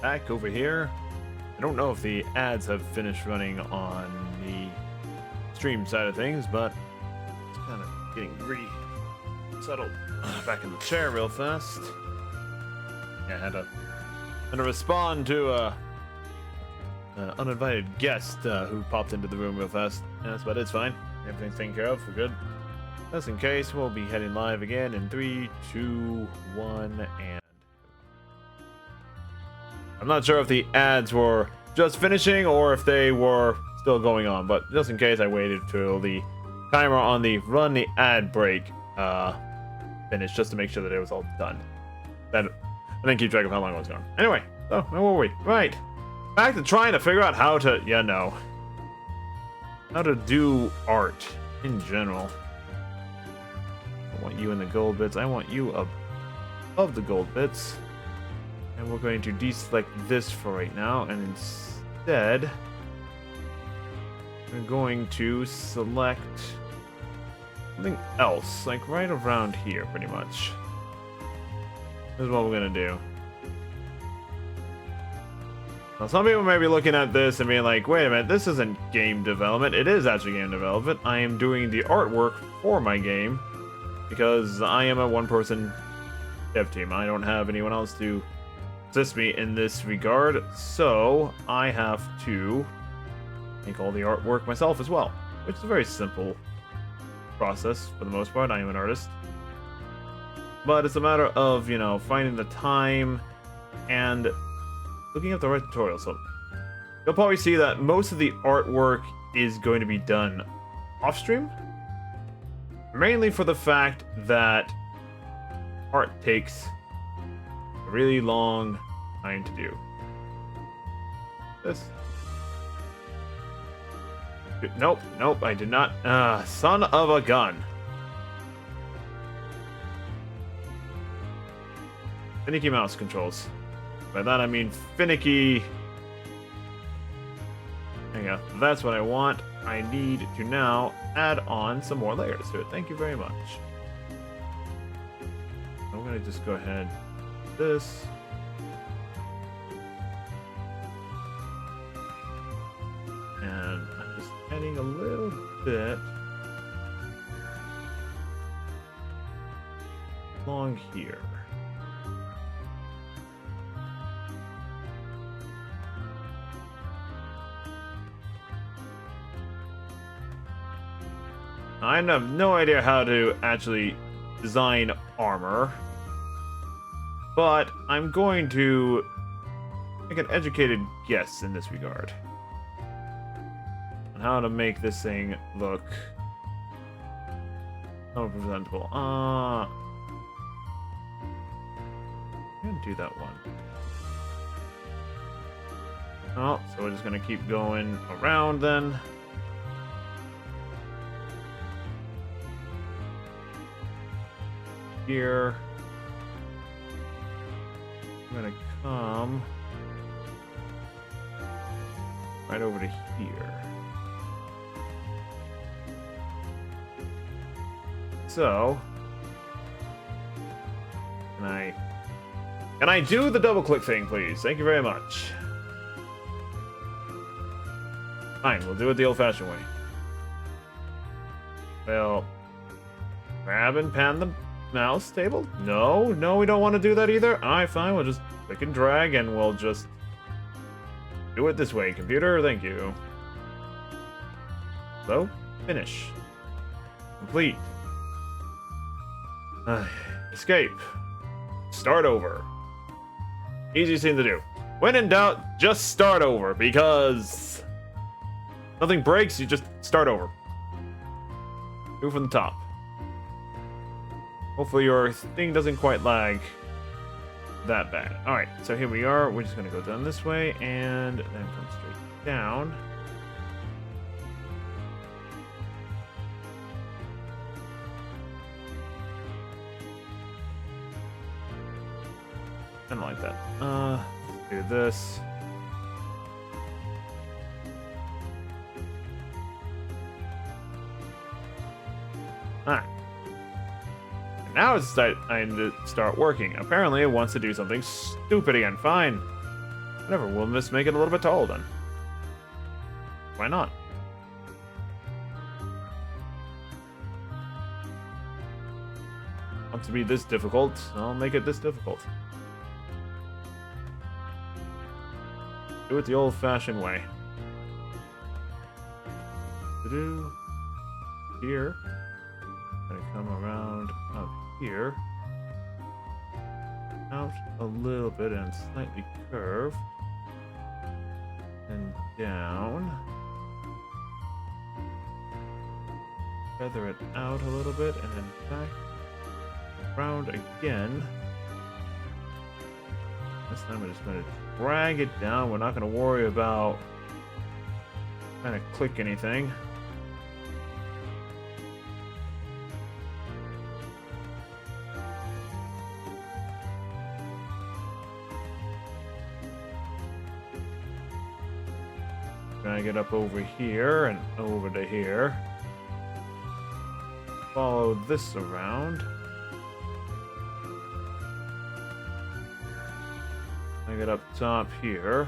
back over here. I don't know if the ads have finished running on the stream side of things, but it's kind of getting re-settled back in the chair real fast. Yeah, I had to respond to an uninvited guest who popped into the room real fast. Yeah, that's about it. It's fine. Everything's taken care of. We're good. Just in case, we'll be heading live again in 3, 2, 1, and I'm not sure if the ads were just finishing or if they were still going on, but just in case, I waited till the timer on the run the ad break finished just to make sure that it was all done. Then I didn't keep track of how long it was going. Anyway, so where were we? Right. Back to trying to figure out how to, how to do art in general. I want you in the gold bits. I want you above the gold bits. And we're going to deselect this for right now, and instead we're going to select something else, like right around here, pretty much. This is what we're gonna do. Now, some people may be looking at this and being like, wait a minute, this isn't game development. It is actually game development. I am doing the artwork for my game because I am a one-person dev team. I don't have anyone else to assist me in this regard, so I have to make all the artwork myself as well, which is a very simple process for the most part. I am an artist, but it's a matter of, finding the time and looking up the right tutorial. So you'll probably see that most of the artwork is going to be done off stream, mainly for the fact that art takes a really long time to do. This. Nope, I did not. Son of a gun. Finicky mouse controls. By that I mean finicky. There you go. That's what I want. I need to now add on some more layers to it. Thank you very much. I'm gonna just go ahead with this. And I'm just adding a little bit along here. I have no idea how to actually design armor, but I'm going to make an educated guess in this regard on how to make this thing look presentable. I'm gonna do that one. Oh, so we're just gonna keep going around then. Here, I'm gonna come right over to here. So, can I do the double click thing, please? Thank you very much. Fine, we'll do it the old-fashioned way. Well, grab and pan the mouse table? No, we don't want to do that either. Alright, fine, we'll just click and drag and we'll just do it this way. Computer, thank you. So, finish. Complete. Escape. Start over. Easiest thing to do. When in doubt, just start over, because nothing breaks, you just start over. Do from the top. Hopefully your thing doesn't quite lag that bad. Alright, so here we are. We're just going to go down this way and then come straight down. Kind of like that. Let's do this. Now it's time to start working. Apparently it wants to do something stupid again. Fine. Whatever, we'll just make it a little bit tall then. Why not? Want to be this difficult, I'll make it this difficult. Do it the old-fashioned way. Here. Gonna come around up here. Out a little bit and slightly curve. And down. Feather it out a little bit and then back around again. This time we're just going to drag it down. We're not going to worry about trying to click anything. Drag it up over here and over to here. Follow this around. Drag it up top here.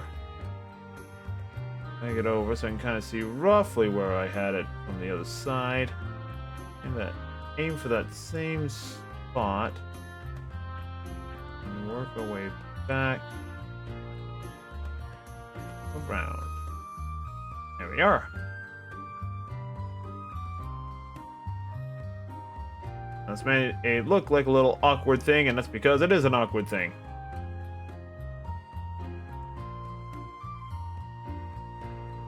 Drag it over so I can kind of see roughly where I had it from the other side. And aim for that same spot. And work our way back. Around. There we are. That's made it look like a little awkward thing, and that's because it is an awkward thing.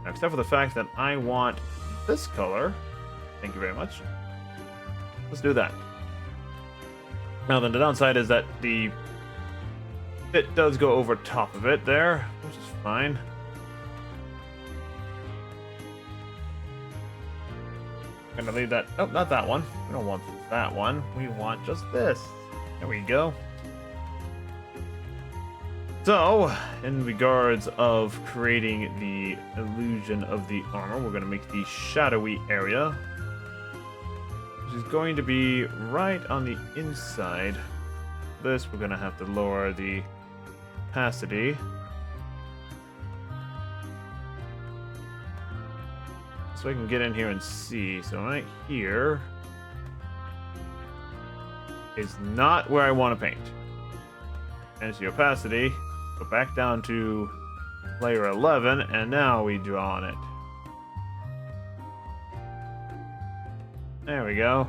Now, except for the fact that I want this color. Thank you very much. Let's do that. Now then, the downside is that the bit does go over top of it there, which is fine. Gonna leave that. Oh, not that one. We don't want that one. We want just this. There we go. So, in regards of creating the illusion of the armor, we're gonna make the shadowy area, which is going to be right on the inside. For this, we're gonna have to lower the opacity. So I can get in here and see. So right here is not where I want to paint. And it's the opacity. Go back down to layer 11, and now we draw on it. There we go.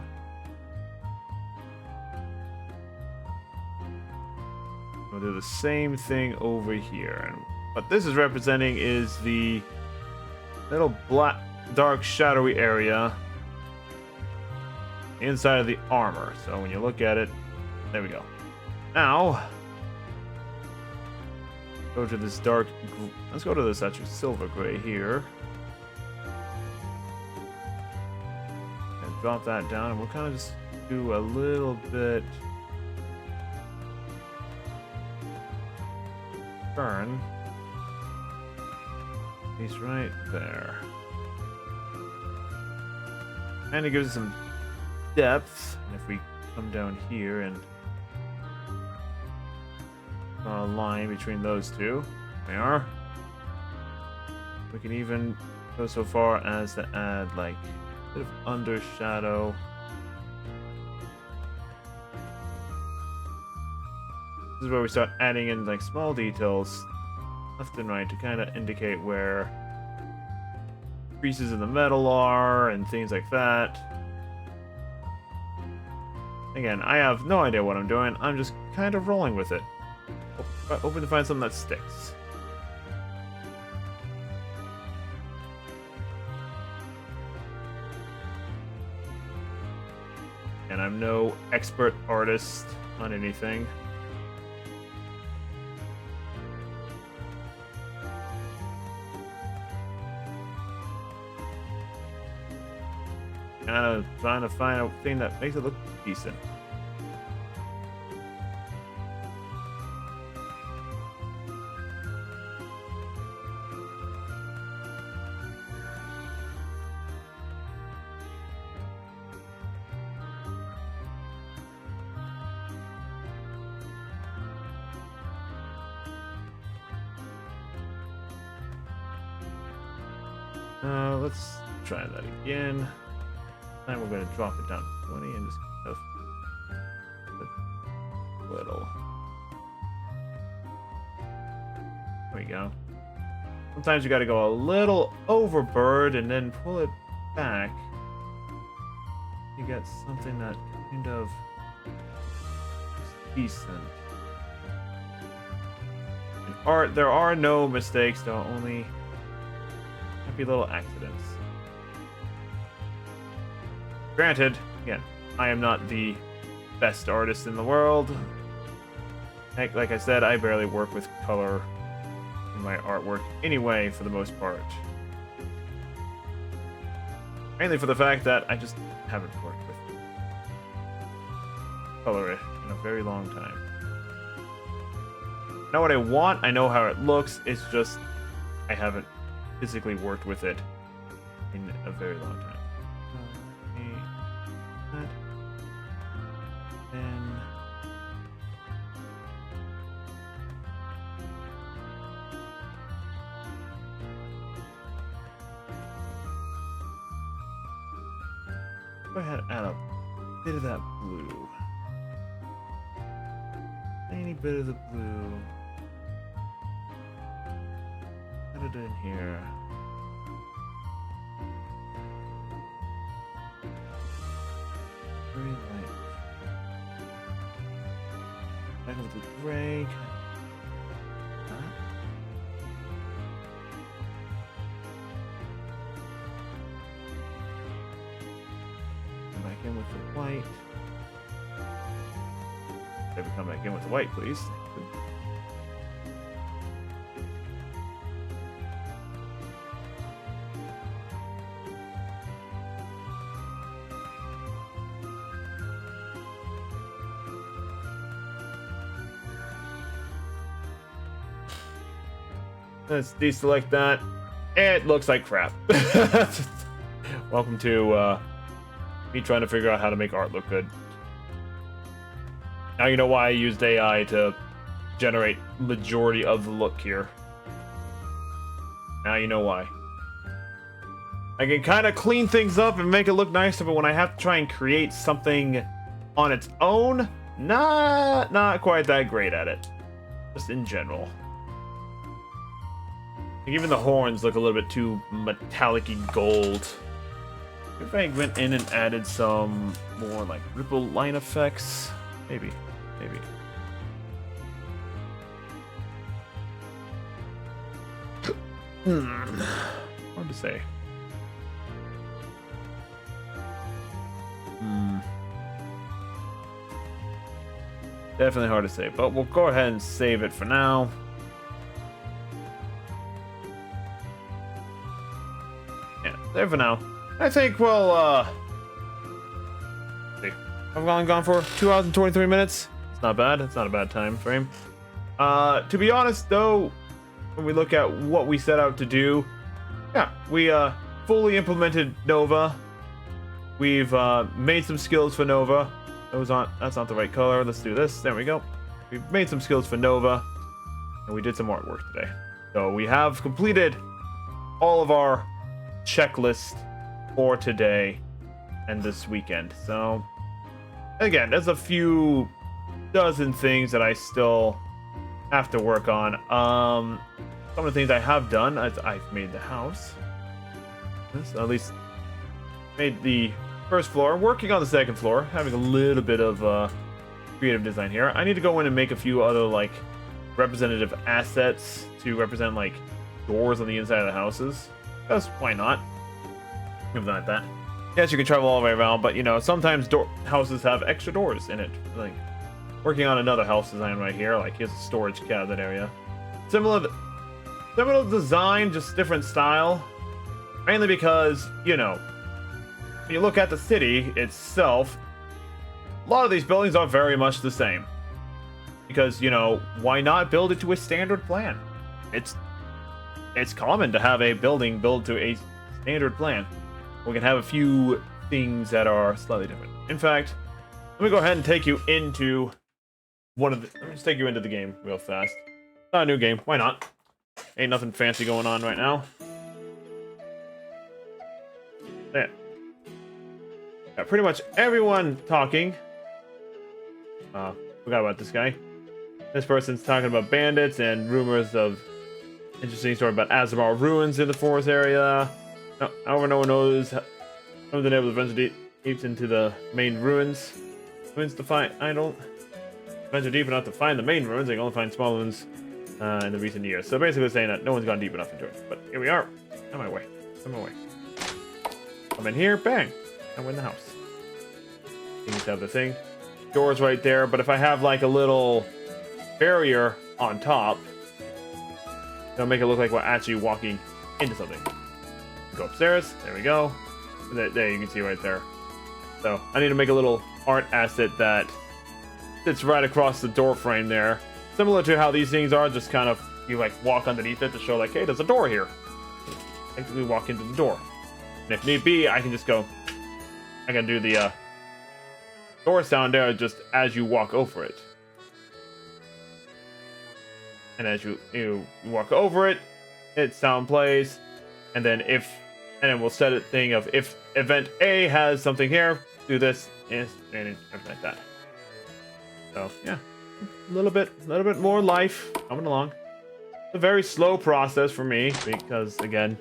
We'll do the same thing over here. And what this is representing is the little black, dark, shadowy area inside of the armor. So when you look at it, there we go. Now, go to this dark, let's go to this actually silver gray here. And drop that down, and we'll kind of just do a little bit turn. He's right there. And it gives us some depth. And if we come down here and draw a line between those two, there we are. We can even go so far as to add like a bit of undershadow. This is where we start adding in like small details left and right to kind of indicate where creases in the metal are and things like that. Again, I have no idea what I'm doing. I'm just kind of rolling with it. Hoping to find something that sticks. And I'm no expert artist on anything. Kind of trying to find a thing that makes it look decent. Let's try that again. And we're going to drop it down to 20 and just kind of little. There we go. Sometimes you got to go a little overboard and then pull it back. You get something that kind of is decent. In art, there are no mistakes, though, only happy little accidents. Granted, again, I am not the best artist in the world. Heck, like I said, I barely work with color in my artwork anyway, for the most part. Mainly for the fact that I just haven't worked with color in a very long time. I know what I want, I know how it looks, it's just I haven't physically worked with it in a very long time. Then go ahead and add a bit of that blue. Tiny bit of the blue. Put it in here. Very light. Back with the gray. Come back in with the white. Maybe come back in with the white, please. Let's deselect that. It looks like crap. Welcome to me trying to figure out how to make art look good. Now you know why I used AI to generate majority of the look here. Now you know why. I can kind of clean things up and make it look nicer, but when I have to try and create something on its own, not quite that great at it. Just in general. Even the horns look a little bit too metallic-y gold. If I went in and added some more like ripple line effects, maybe. Hard to say. Definitely hard to say, but we'll go ahead and save it for now. There for now. I think we'll see. I've gone for 2 hours and 23 minutes. It's not bad. It's not a bad time frame. To be honest though, when we look at what we set out to do, yeah, we fully implemented Nova. We've made some skills for Nova. That's not the right color. Let's do this. There we go. We've made some skills for Nova, and we did some artwork today. So we have completed all of our checklist for today and this weekend. So again, there's a few dozen things that I still have to work on. Some of the things I have done, I've made the house. At least made the first floor. Working on the second floor, having a little bit of creative design here. I need to go in and make a few other like representative assets to represent like doors on the inside of the houses. Because why not? Something like that. Yes, you can travel all the way around, but you know, sometimes houses have extra doors in it. Like working on another house design right here. Like here's a storage cabinet area. Similar design, just different style. Mainly because, you know, when you look at the city itself, a lot of these buildings are very much the same. Because, you know, why not build it to a standard plan? It's common to have a building built to a standard plan. We can have a few things that are slightly different. In fact, let me go ahead and take you into let me just take you into the game real fast. Not a new game, why not? Ain't nothing fancy going on right now. Yeah. Got pretty much everyone talking. Forgot about this guy. This person's talking about bandits and rumors of interesting story about Azamar ruins in the forest area. No, however, no one knows. No one's been able to venture deep into the main ruins. Ruins to find. I don't venture deep enough to find the main ruins. I can only find small ones in the recent years. So basically saying that no one's gone deep enough into it. But here we are. On my way. On my way. I'm in here. Bang. And we're in the house. You need to have the thing. Doors right there. But if I have like a little barrier on top, it'll make it look like we're actually walking into something. Go upstairs. There we go. There you can see right there. So I need to make a little art asset that sits right across the door frame there. Similar to how these things are, just kind of you like walk underneath it to show like, hey, there's a door here. Basically walk into the door. And if need be, I can just go. I can do the door sound there just as you walk over it. And as you walk over it, sound plays, and then we'll set a thing of if event A has something here, do this and everything like that. So yeah, a little bit more life coming along. It's a very slow process for me because again,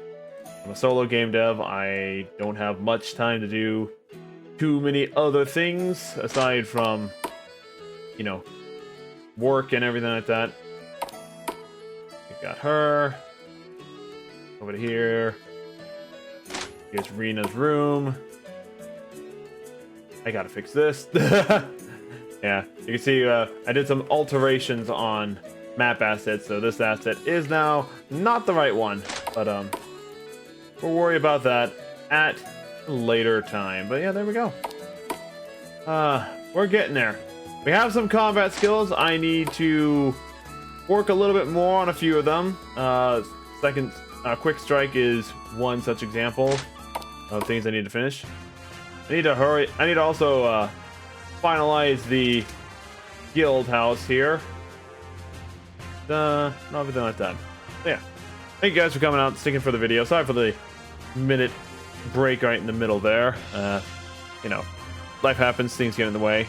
I'm a solo game dev. I don't have much time to do too many other things aside from, you know, work and everything like that. Got her over to here. Here's Rena's room. I gotta fix this. Yeah, you can see I did some alterations on map assets, so this asset is now not the right one, but we'll worry about that at a later time. But yeah, there we go. We're getting there. We have some combat skills. I need to work a little bit more on a few of them. Second, quick strike is one such example of things I need to finish. I need to hurry. I need to also finalize the guild house here. Not everything like that. So yeah, thank you guys for coming out and sticking for the video. Sorry for the minute break right in the middle there. You know, life happens, things get in the way.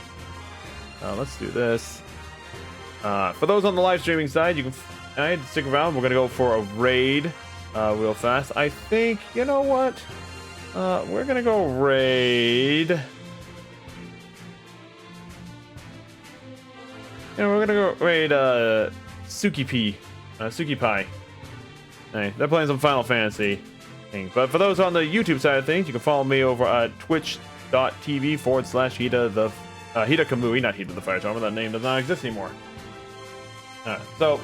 Let's do this. For those on the live streaming side, you can stick around. We're gonna go for a raid real fast. I think, you know what? We're gonna go raid. Yeah, we're gonna go raid Suki Pie. Hey, they're playing some Final Fantasy thing. But for those on the YouTube side of things, you can follow me over at twitch.tv/Hida the Hida Kamui, not Hida the Fire Charmer. That name does not exist anymore. So,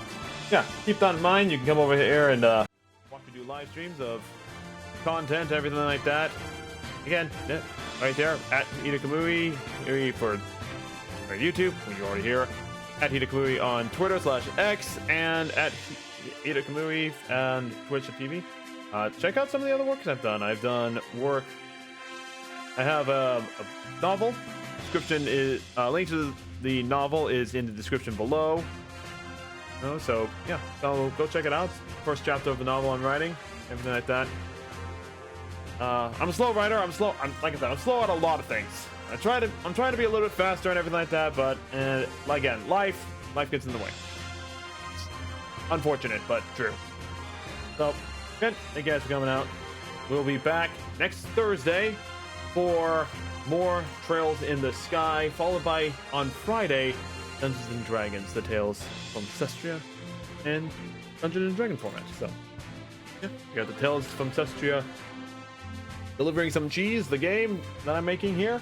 yeah, keep that in mind. You can come over here and watch me do live streams of content, everything like that. Again, yeah, right there at Hida Kamui for YouTube, when you're already here. At Hida Kamui on Twitter/X and at Hida Kamui and Twitch.tv. Check out some of the other works I've done. I've done work. I have a novel. Description is link to the novel is in the description below. So yeah, go check it out. First chapter of the novel I'm writing, everything like that. I'm a slow writer. Like I said, I'm slow at a lot of things. I'm trying to be a little bit faster and everything like that, but again, life gets in the way. It's unfortunate, but true. So, good. Thank you guys for coming out. We'll be back next Thursday for more Trails in the Sky, followed by on Friday, Dungeons and Dragons: The Tales from Cestria and Dungeons and Dragon format. So, yeah, we got the Tales from Cestria, delivering some cheese, the game that I'm making here,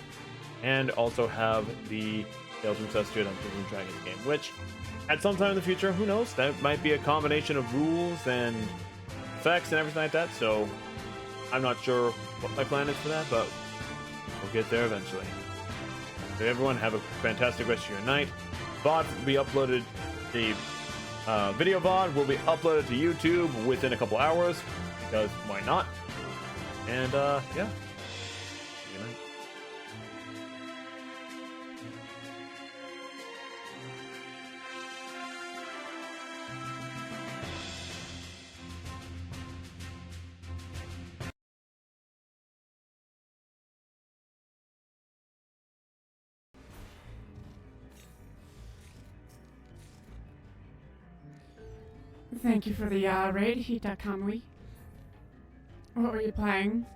and also have the Tales from Cestria Dungeons and Dragons game, which at some time in the future, who knows, that might be a combination of rules and effects and everything like that. So I'm not sure what my plan is for that, but we'll get there eventually. So everyone, have a fantastic rest of your night. VOD will be uploaded. The video VOD will be uploaded to YouTube within a couple hours, because why not? And yeah. Thank you for the raid, Hita Kamui. What were you playing?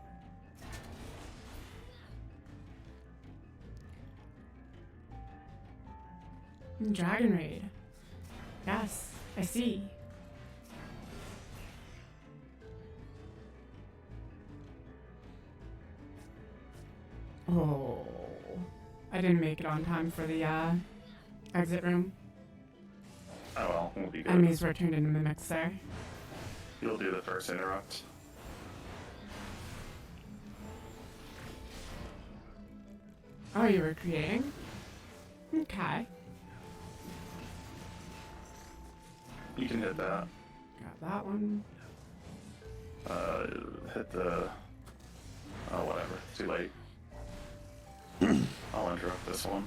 Dragon Raid. Yes, I see. Oh, I didn't make it on time for the exit room. Oh well, we'll be good. Enemies were turned into mimics there. You'll do the first interrupt. Oh, you were creating? Okay. You can hit that. Got that one. Hit the... Oh, whatever. Too late. I'll interrupt this one.